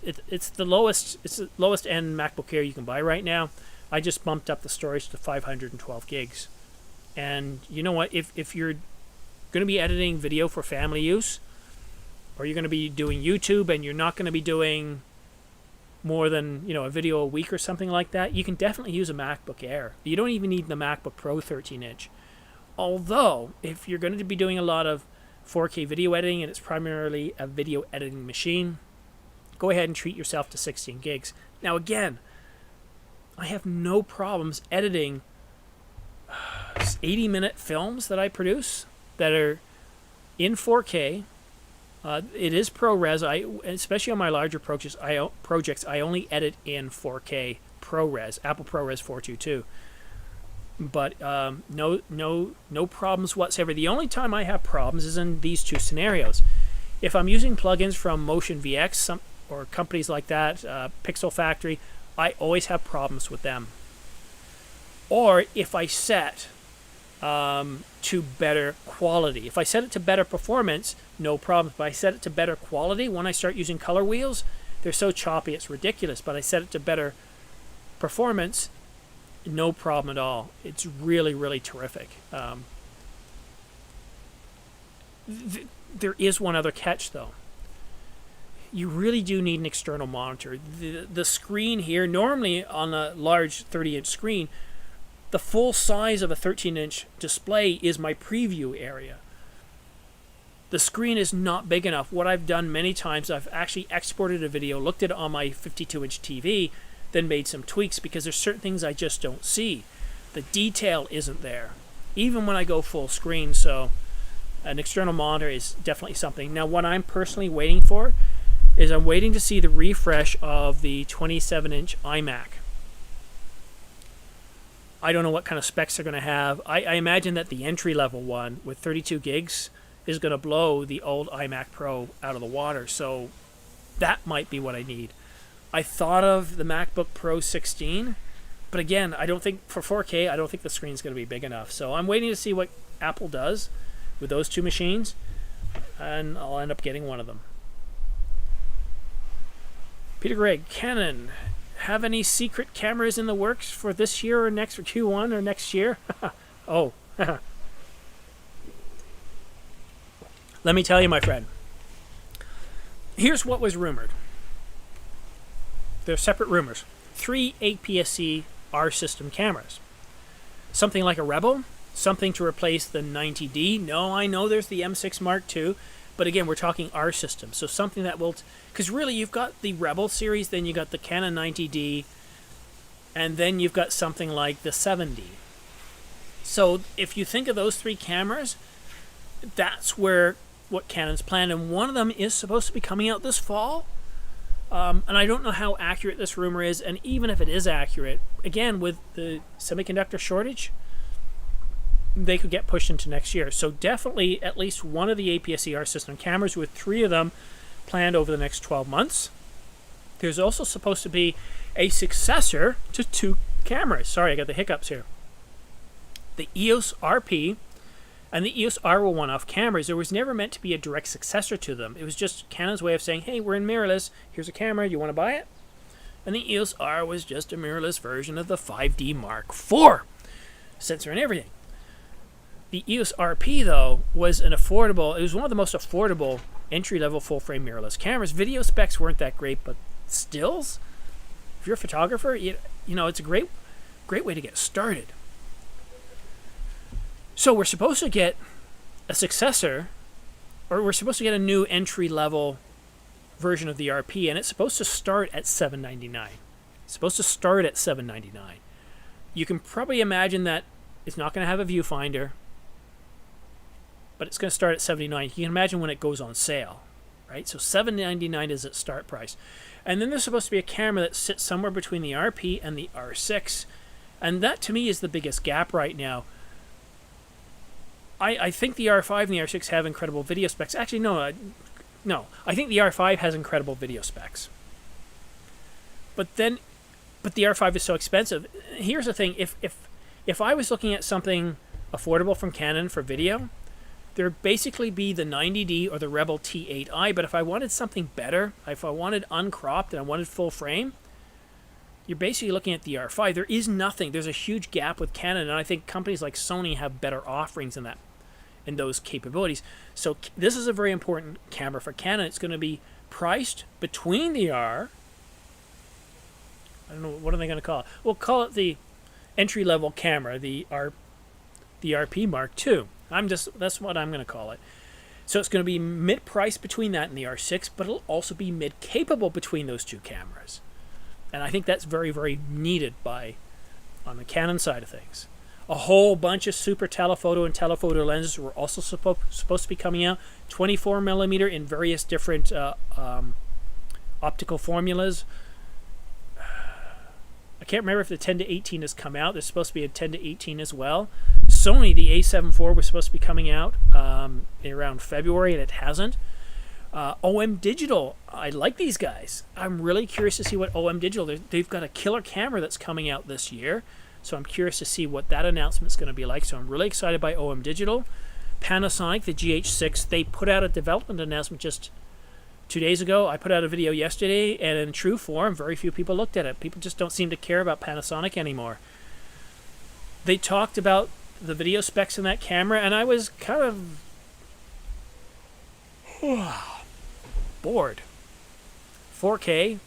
the lowest. It's the lowest end MacBook Air you can buy right now. I just bumped up the storage to 512 gigs. And you know what? If you're going to be editing video for family use, or you're going to be doing YouTube, and you're not going to be doing more than, a video a week or something like that, you can definitely use a MacBook Air. You don't even need the MacBook Pro 13-inch. Although, if you're going to be doing a lot of 4K video editing and it's primarily a video editing machine, go ahead and treat yourself to 16 gigs. Now again, I have no problems editing 80-minute films that I produce that are in 4K. It is ProRes. Especially on my larger projects, I only edit in 4K ProRes, Apple ProRes 422. But no problems whatsoever. The only time I have problems is in these two scenarios. If I'm using plugins from Motion VX or companies like that, Pixel Factory, I always have problems with them. Or if I set to better quality. If I set it to better performance, no problems. But I set it to better quality, when I start using color wheels, they're so choppy it's ridiculous. But I set it to better performance, no problem at all. It's really, really terrific. There is one other catch, though. You really do need an external monitor. The screen here, normally on a large 30-inch screen, the full size of a 13-inch display is my preview area. The screen is not big enough. What I've done many times, I've actually exported a video, looked at it on my 52-inch TV, then made some tweaks because there's certain things I just don't see. The detail isn't there, even when I go full screen. So an external monitor is definitely something. Now, what I'm personally waiting for is I'm waiting to see the refresh of the 27-inch iMac. I don't know what kind of specs they're going to have. I imagine that the entry-level one with 32 gigs is going to blow the old iMac Pro out of the water. So that might be what I need. I thought of the MacBook Pro 16, but again, I don't think for 4K, I don't think the screen's going to be big enough. So I'm waiting to see what Apple does with those two machines, and I'll end up getting one of them. Peter Gregg, Canon, have any secret cameras in the works for this year or next, or Q1 or next year? Oh. Let me tell you, my friend. Here's what was rumored. They're separate rumors. 3 APS-C R system cameras. Something like a Rebel. Something to replace the 90D. No, I know there's the M6 Mark II. But again, we're talking R system. So something that will... Because really, you've got the Rebel series, then you've got the Canon 90D, and then you've got something like the 7D. So if you think of those three cameras, that's what Canon's planned. And one of them is supposed to be coming out this fall. And I don't know how accurate this rumor is. And even if it is accurate, again, with the semiconductor shortage, they could get pushed into next year. So definitely at least one of the APS-C R system cameras, with 3 of them planned over the next 12 months. There's also supposed to be a successor to 2 cameras. Sorry, I got the hiccups here. The EOS RP and the EOS R were one-off cameras. There was never meant to be a direct successor to them. It was just Canon's way of saying, hey, we're in mirrorless. Here's a camera. You want to buy it? And the EOS R was just a mirrorless version of the 5D Mark IV. Sensor and everything. The EOS RP, though, was it was one of the most affordable entry-level full-frame mirrorless cameras. Video specs weren't that great, but stills, if you're a photographer, you know, it's a great way to get started. So we're supposed to get a successor, or we're supposed to get a new entry-level version of the RP, and it's supposed to start at $799. It's supposed to start at $799. You can probably imagine that it's not going to have a viewfinder, but it's going to start at $79. You can imagine when it goes on sale, right? So $799 is its start price. And then there's supposed to be a camera that sits somewhere between the RP and the R6. And that, to me, is the biggest gap right now. I think the R5 and the R6 have incredible video specs. Actually, no. I think the R5 has incredible video specs. But the R5 is so expensive. Here's the thing. If I was looking at something affordable from Canon for video, there'd basically be the 90D or the Rebel T8i, but if I wanted something better, if I wanted uncropped and I wanted full frame, you're basically looking at the R5. There is nothing. There's a huge gap with Canon, and I think companies like Sony have better offerings in those capabilities. So this is a very important camera for Canon. It's going to be priced between the R don't know, what are they going to call it? We'll call it the entry-level camera, the RP Mark II. That's what I'm going to call it. So it's going to be mid-price between that and the R6, but it'll also be mid-capable between those two cameras. And I think that's very, very needed on the Canon side of things. A whole bunch of super telephoto and telephoto lenses were also supposed to be coming out. 24mm in various different optical formulas. I can't remember if the 10 to 18 has come out. There's supposed to be a 10 to 18 as well. Sony, the A7 IV was supposed to be coming out around February, and it hasn't. OM Digital, I like these guys. I'm really curious to see what OM Digital, they've got a killer camera that's coming out this year. So I'm curious to see what that announcement's going to be like. So I'm really excited by OM Digital. Panasonic, the GH6, they put out a development announcement just 2 days ago. I put out a video yesterday, and in true form, very few people looked at it. People just don't seem to care about Panasonic anymore. They talked about the video specs in that camera, and I was kind of bored. 4K,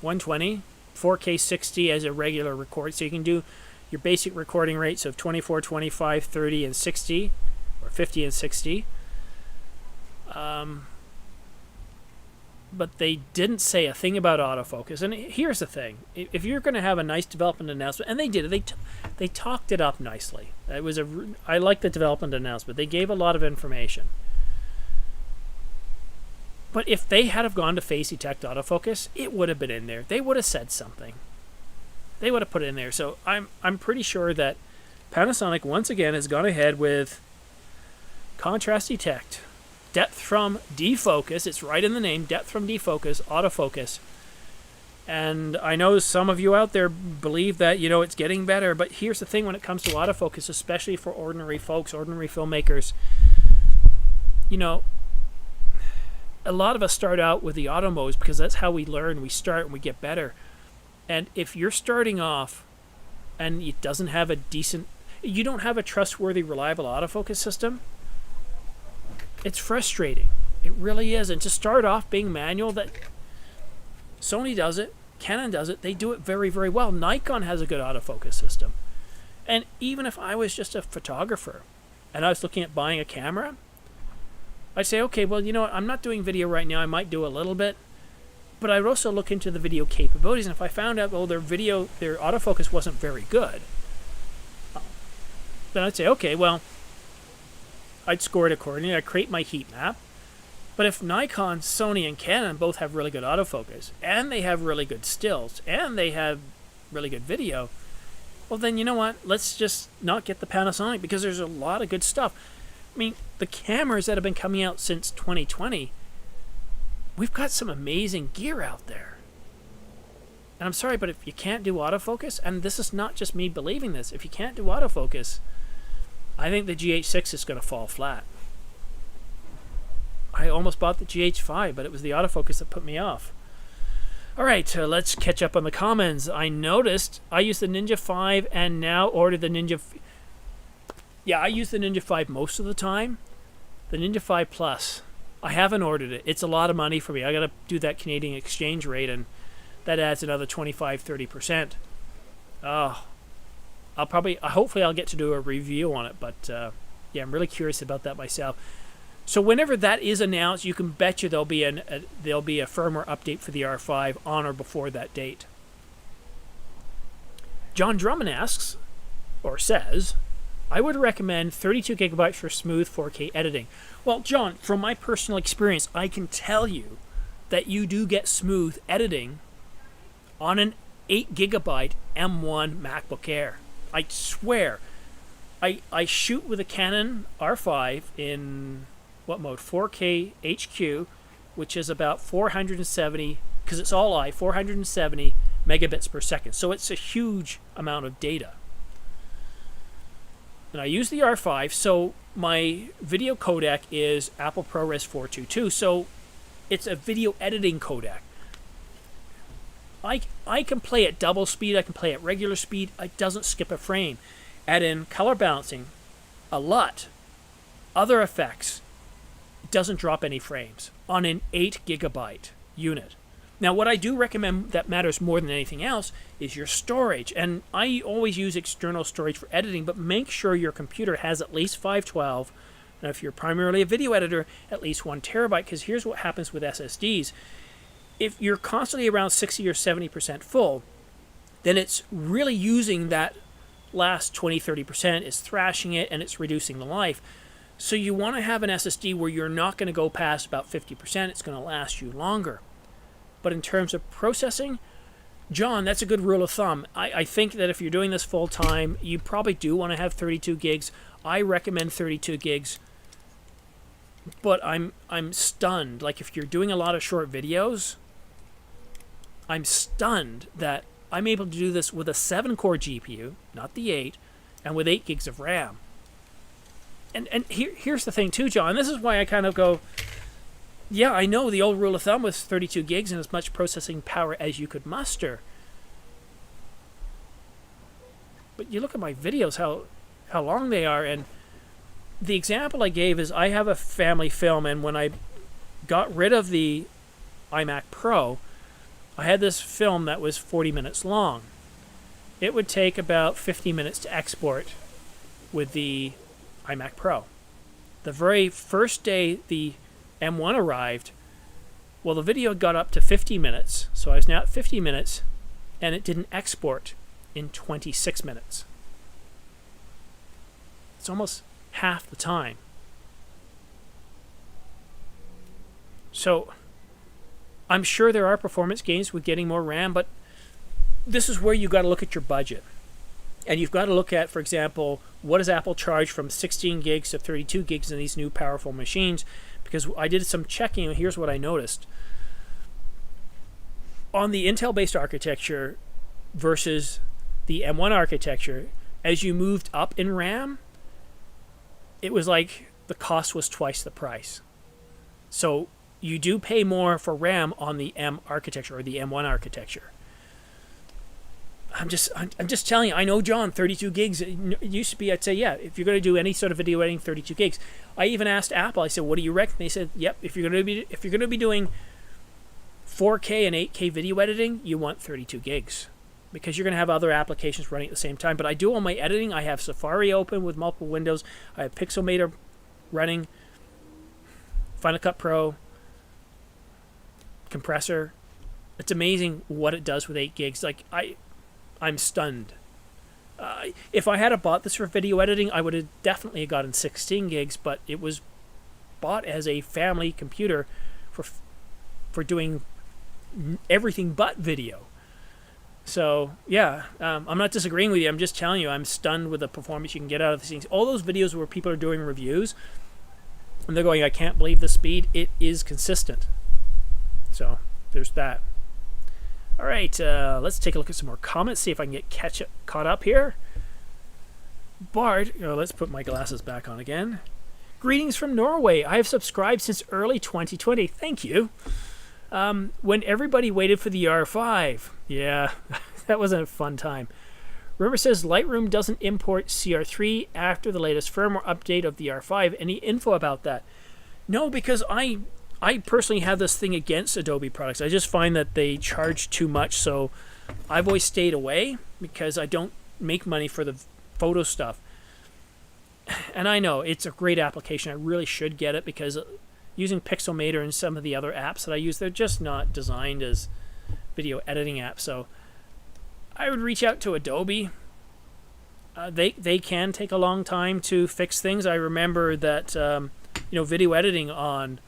120, 4K 60 as a regular record, so you can do your basic recording rates of 24, 25, 30, and 60, or 50 and 60. But they didn't say a thing about autofocus. And here's the thing: if you're going to have a nice development announcement, and they did it, they talked it up nicely. I like the development announcement. They gave a lot of information. But if they had have gone to face detect autofocus, it would have been in there. They would have said something. They would have put it in there. So I'm pretty sure that Panasonic once again has gone ahead with contrast detect, depth from defocus. It's right in the name, depth from defocus, autofocus. And I know some of you out there believe that, it's getting better. But here's the thing when it comes to autofocus, especially for ordinary folks, ordinary filmmakers, a lot of us start out with the auto modes because that's how we learn. We start and we get better. And if you're starting off and it doesn't have you don't have a trustworthy, reliable autofocus system, it's frustrating. It really is. And to start off being manual, that Sony does it, Canon does it, they do it very, very well. Nikon has a good autofocus system. And even if I was just a photographer and I was looking at buying a camera, I'd say, okay, well, what? I'm not doing video right now. I might do a little bit. But I'd also look into the video capabilities. And if I found out, their autofocus wasn't very good, then I'd say, okay, well, I'd score it accordingly. I'd create my heat map. But if Nikon, Sony, and Canon both have really good autofocus, and they have really good stills, and they have really good video, well, then you know what? Let's just not get the Panasonic because there's a lot of good stuff. I mean, the cameras that have been coming out since 2020, we've got some amazing gear out there. And I'm sorry, but if you can't do autofocus, and this is not just me believing this, if you can't do autofocus, I think the GH6 is going to fall flat. I almost bought the GH5, but it was the autofocus that put me off. All right, let's catch up on the comments. I noticed I used the Ninja 5 and now ordered the Ninja... I use the Ninja 5 most of the time. The Ninja 5 Plus, I haven't ordered it. It's a lot of money for me. I got to do that Canadian exchange rate, and that adds another 25-30%. Hopefully I'll get to do a review on it, but I'm really curious about that myself. So whenever that is announced, you can bet you there'll be a firmware update for the R5 on or before that date. John Drummond asks, or says, I would recommend 32 gigabytes for smooth 4K editing. Well, John, from my personal experience, I can tell you that you do get smooth editing on an 8 gigabyte M1 MacBook Air. I swear. I shoot with a Canon R5 in, what mode? 4K HQ, which is about 470, because it's all 470 megabits per second. So it's a huge amount of data. And I use the R5, so my video codec is Apple ProRes 422, so it's a video editing codec. I can play at double speed, I can play at regular speed, it doesn't skip a frame. Add in color balancing, a LUT, other effects, it doesn't drop any frames on an 8 gigabyte unit. Now, what I do recommend that matters more than anything else is your storage. And I always use external storage for editing, but make sure your computer has at least 512. Now, if you're primarily a video editor, at least 1 terabyte, because here's what happens with SSDs. If you're constantly around 60 or 70% full, then it's really using that last 20, 30%, it's thrashing it, and it's reducing the life. So you want to have an SSD where you're not going to go past about 50%. It's going to last you longer. But in terms of processing, John, that's a good rule of thumb. I think that if you're doing this full time, you probably do want to have 32 gigs. I recommend 32 gigs. But I'm stunned. Like, if you're doing a lot of short videos, I'm stunned that I'm able to do this with a 7-core GPU, not the 8, and with 8 gigs of RAM. And here's the thing too, John. This is why I kind of go, yeah, I know the old rule of thumb was 32 gigs and as much processing power as you could muster. But you look at my videos, how long they are, and the example I gave is I have a family film, and when I got rid of the iMac Pro, I had this film that was 40 minutes long. It would take about 50 minutes to export with the iMac Pro. The very first day the M1 arrived, well, the video got up to 50 minutes, so I was now at 50 minutes, and it didn't export in 26 minutes. It's almost half the time. So I'm sure there are performance gains with getting more RAM, but this is where you got to look at your budget. And you've got to look at, for example, what does Apple charge from 16 gigs to 32 gigs in these new powerful machines? Because I did some checking, and here's what I noticed. On the Intel-based architecture versus the M1 architecture, as you moved up in RAM, it was like the cost was twice the price. So you do pay more for RAM on the M architecture or the M1 architecture. I'm just telling you, I know, John, 32 gigs, it used to be, I'd say, yeah, if you're going to do any sort of video editing, 32 gigs. I even asked Apple, I said, what do you reckon? They said, yep, if you're going to be doing 4K and 8K video editing, you want 32 gigs. Because you're going to have other applications running at the same time. But I do all my editing. I have Safari open with multiple windows. I have Pixelmator running, Final Cut Pro, compressor. It's amazing what it does with 8 gigs. Like, I'm stunned. If I had bought this for video editing, I would have definitely gotten 16 gigs, but it was bought as a family computer for doing everything but video. So, yeah, I'm not disagreeing with you. I'm just telling you, I'm stunned with the performance you can get out of these things. All those videos where people are doing reviews, and they're going, I can't believe the speed. It is consistent. So, there's that. All right, let's take a look at some more comments, see if I can get caught up here. Bart, let's put my glasses back on again. Greetings from Norway. I have subscribed since early 2020. Thank you. When everybody waited for the R5. Yeah, that wasn't a fun time. River says Lightroom doesn't import CR3 after the latest firmware update of the R5. Any info about that? No, because I personally have this thing against Adobe products. I just find that they charge too much, so I've always stayed away because I don't make money for the photo stuff. And I know it's a great application. I really should get it because using Pixelmator and some of the other apps that I use, they're just not designed as video editing apps. So I would reach out to Adobe. They can take a long time to fix things. I remember that video editing on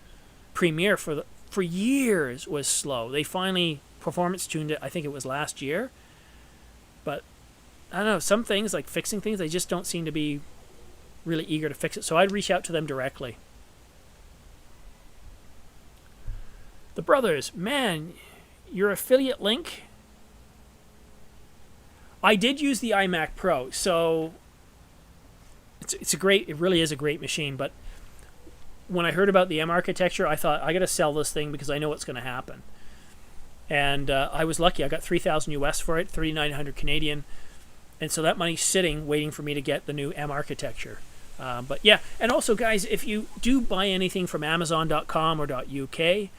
Premiere for years was slow. They finally performance tuned it. I think it was last year. But I don't know, some things like fixing things, they just don't seem to be really eager to fix it. So I'd reach out to them directly. The brothers, man, your affiliate link. I did use the iMac Pro, so it really is a great machine, but when I heard about the M architecture, I thought, I got to sell this thing because I know what's going to happen. And I was lucky. I got $3,000 US for it, $3,900 Canadian. And so that money's sitting, waiting for me to get the new M architecture. But yeah, and also, guys, if you do buy anything from Amazon.com or .uk,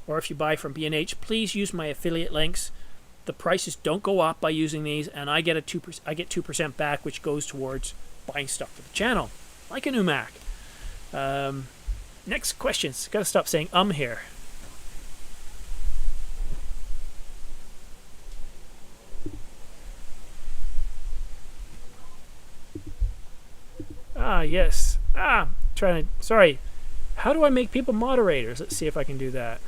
or if you buy from B&H, please use my affiliate links. The prices don't go up by using these, and I get 2% back, which goes towards buying stuff for the channel, like a new Mac. Next questions. Got to stop saying here. Yes. Sorry. How do I make people moderators? Let's see if I can do that.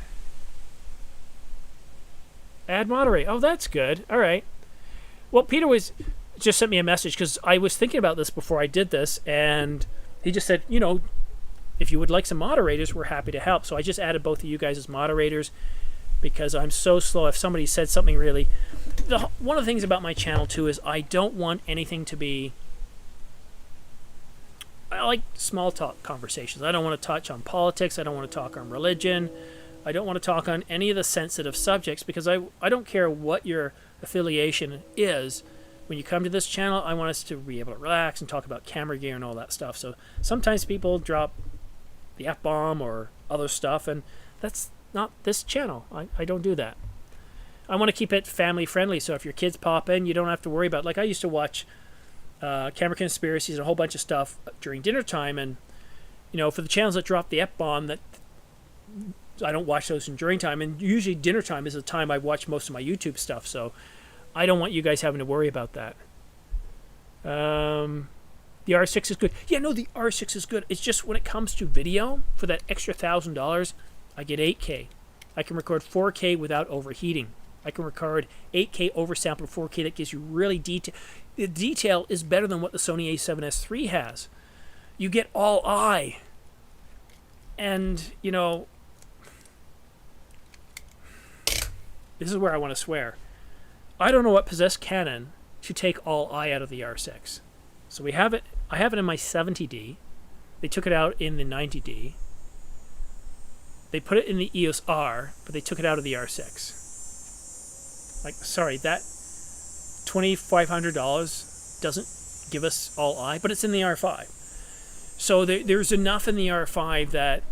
Add moderate. Oh, that's good. All right. Well, Peter just sent me a message because I was thinking about this before I did this, and he just said, if you would like some moderators, we're happy to help. So I just added both of you guys as moderators because I'm so slow. If somebody said something really... One of the things about my channel, too, is I don't want anything to be... I like small talk conversations. I don't want to touch on politics. I don't want to talk on religion. I don't want to talk on any of the sensitive subjects because I don't care what your affiliation is. When you come to this channel, I want us to be able to relax and talk about camera gear and all that stuff. So sometimes people drop the F-bomb or other stuff, and that's not this channel. I don't do that. I want to keep it family friendly, so if your kids pop in, you don't have to worry about... Like, I used to watch camera conspiracies and a whole bunch of stuff during dinner time, and for the channels that drop the F-bomb, that I don't watch those during time, and usually dinner time is the time I watch most of my YouTube stuff, so I don't want you guys having to worry about that. The R6 is good. Yeah, no, the R6 is good. It's just when it comes to video, for that extra $1,000, I get 8K. I can record 4K without overheating. I can record 8K oversampled 4K that gives you really detail. The detail is better than what the Sony a7S III has. You get all eye. And, this is where I want to swear. I don't know what possessed Canon to take all eye out of the R6. So we have it. I have it in my 70D. They took it out in the 90D. They put it in the EOS R, but they took it out of the R6. Like, sorry, that $2,500 doesn't give us all eye, but it's in the R5. So there's enough in the R5 that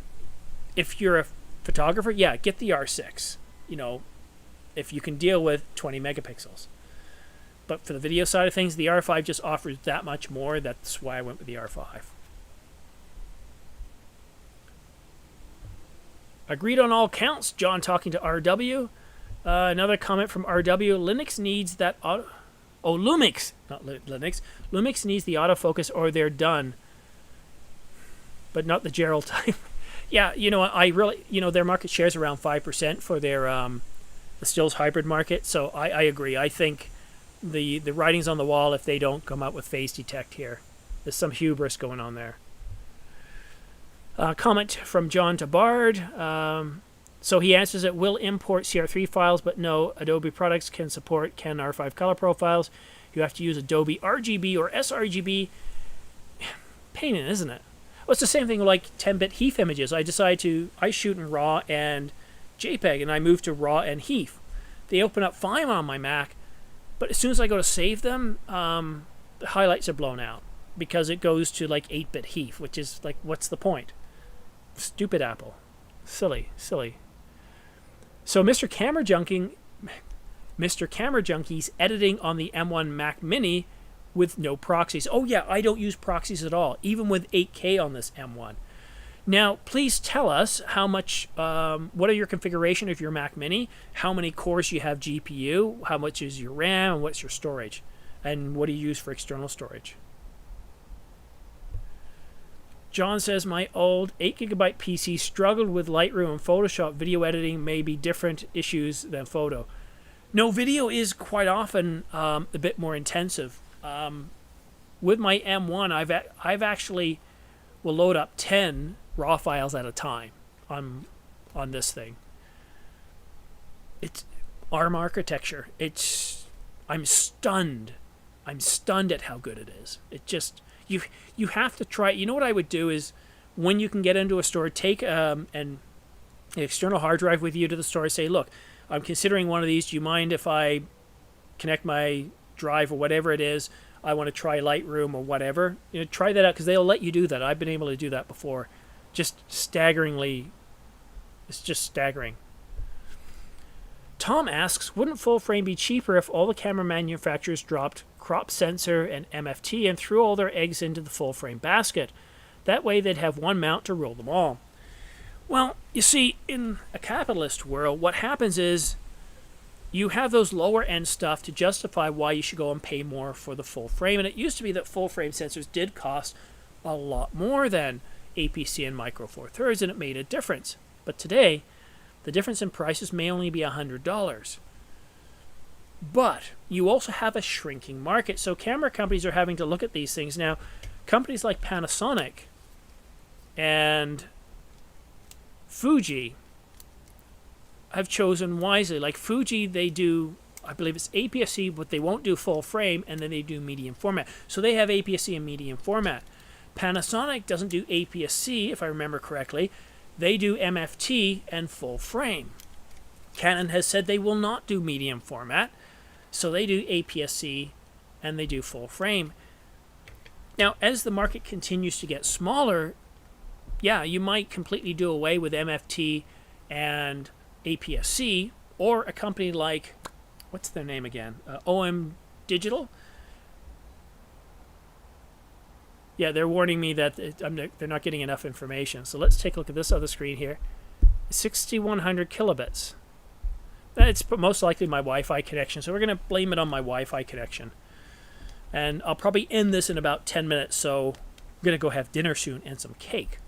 if you're a photographer, yeah, get the R6. If you can deal with 20 megapixels. But for the video side of things, the R5 just offers that much more. That's why I went with the R5. Agreed on all counts. John talking to RW. Another comment from RW. Linux needs that auto... Oh, Lumix, not Linux. Lumix needs the autofocus or they're done. But not the Gerald type. Yeah, I really... their market share is around 5% for their the stills hybrid market. So I agree. I think the writing's on the wall if they don't come out with phase detect here. There's some hubris going on there. Comment from John to Bard. So he answers it will import CR3 files, but no, Adobe products can support Canon R5 color profiles. You have to use Adobe RGB or sRGB. Pain in, isn't it? Well, it's the same thing like 10-bit HEIF images. I shoot in RAW and JPEG, and I move to RAW and HEIF. They open up fine on my Mac, but as soon as I go to save them, the highlights are blown out because it goes to like 8-bit HEIF, which is like, what's the point? Stupid Apple. Silly. So Mr. Camera Junkie's editing on the M1 Mac Mini with no proxies. Oh yeah, I don't use proxies at all, even with 8K on this M1. Now, please tell us how much, what are your configuration of your Mac Mini, how many cores you have GPU, how much is your RAM, and what's your storage, and what do you use for external storage. John says, my old 8GB PC struggled with Lightroom and Photoshop. Video editing may be different issues than photo. No, video is quite often a bit more intensive. With my M1, I've actually will load up 10 RAW files at a time on this thing. It's ARM architecture. I'm stunned. I'm stunned at how good it is. It just... You have to try. You know what I would do is, when you can get into a store, take an external hard drive with you to the store. Say, look, I'm considering one of these. Do you mind if I connect my drive or whatever it is? I want to try Lightroom or whatever. Try that out because they'll let you do that. I've been able to do that before. Just staggeringly, it's just staggering. Tom asks, wouldn't full frame be cheaper if all the camera manufacturers dropped crop sensor and MFT and threw all their eggs into the full frame basket? That way they'd have one mount to rule them all. Well, you see, in a capitalist world, what happens is you have those lower end stuff to justify why you should go and pay more for the full frame. And it used to be that full frame sensors did cost a lot more than APC and Micro Four Thirds, and it made a difference. But today, the difference in prices may only be $100. But you also have a shrinking market. So camera companies are having to look at these things. Now, companies like Panasonic and Fuji have chosen wisely. Like Fuji, they do, I believe it's APS-C, but they won't do full frame, and then they do medium format. So they have APS-C and medium format. Panasonic doesn't do APS-C, if I remember correctly. They do MFT and full frame. Canon has said they will not do medium format, so they do APS-C and they do full frame. Now, as the market continues to get smaller, yeah, you might completely do away with MFT and APS-C, or a company like, what's their name again? OM Digital? Yeah, they're warning me that they're not getting enough information. So let's take a look at this other screen here. 6,100 kilobits. It's most likely my Wi-Fi connection, so we're going to blame it on my Wi-Fi connection. And I'll probably end this in about 10 minutes, so I'm going to go have dinner soon and some cake.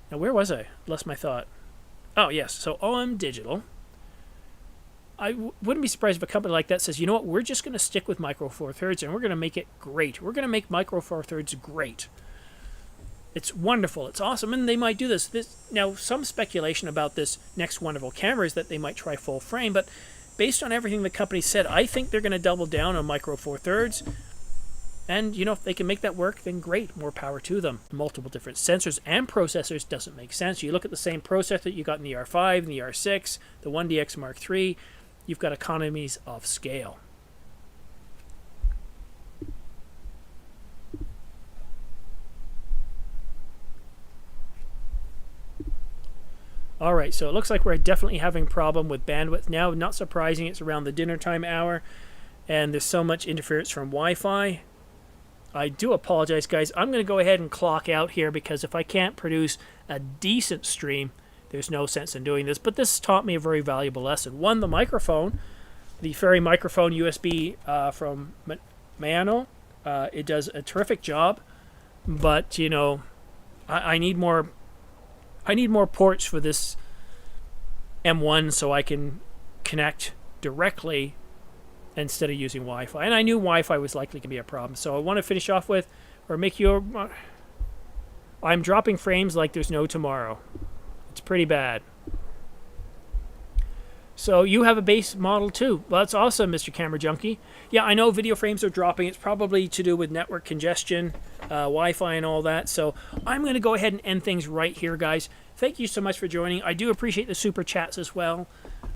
Now, where was I? Lost my thought. Oh, yes. So OM Digital. I wouldn't be surprised if a company like that says, you know what, we're just going to stick with Micro Four Thirds and we're going to make it great. We're going to make Micro Four Thirds great. It's wonderful. It's awesome. And they might do this. Now, some speculation about this next wonderful camera is that they might try full frame. But based on everything the company said, I think they're going to double down on Micro Four Thirds. And, you know, if they can make that work, then great. More power to them. Multiple different sensors and processors doesn't make sense. You look at the same processor that you got in the R5 and the R6, the 1DX Mark III. You've got economies of scale. All right, so it looks like we're definitely having a problem with bandwidth now. Not surprising, it's around the dinner time hour, and there's so much interference from Wi-Fi. I do apologize, guys. I'm going to go ahead and clock out here because if I can't produce a decent stream, there's no sense in doing this. But this taught me a very valuable lesson. One, the microphone, the Fairy microphone USB from Maono. It does a terrific job, but you know, I need more ports for this M1 so I can connect directly instead of using Wi-Fi. And I knew Wi-Fi was likely to be a problem. So I want to finish off with, or make your, I'm dropping frames like there's no tomorrow. It's pretty bad. So you have a base model too. Well, that's awesome, Mr. Camera Junkie. Yeah, I know video frames are dropping. It's probably to do with network congestion, Wi-Fi and all that. So I'm going to go ahead and end things right here, guys. Thank you so much for joining. I do appreciate the super chats as well.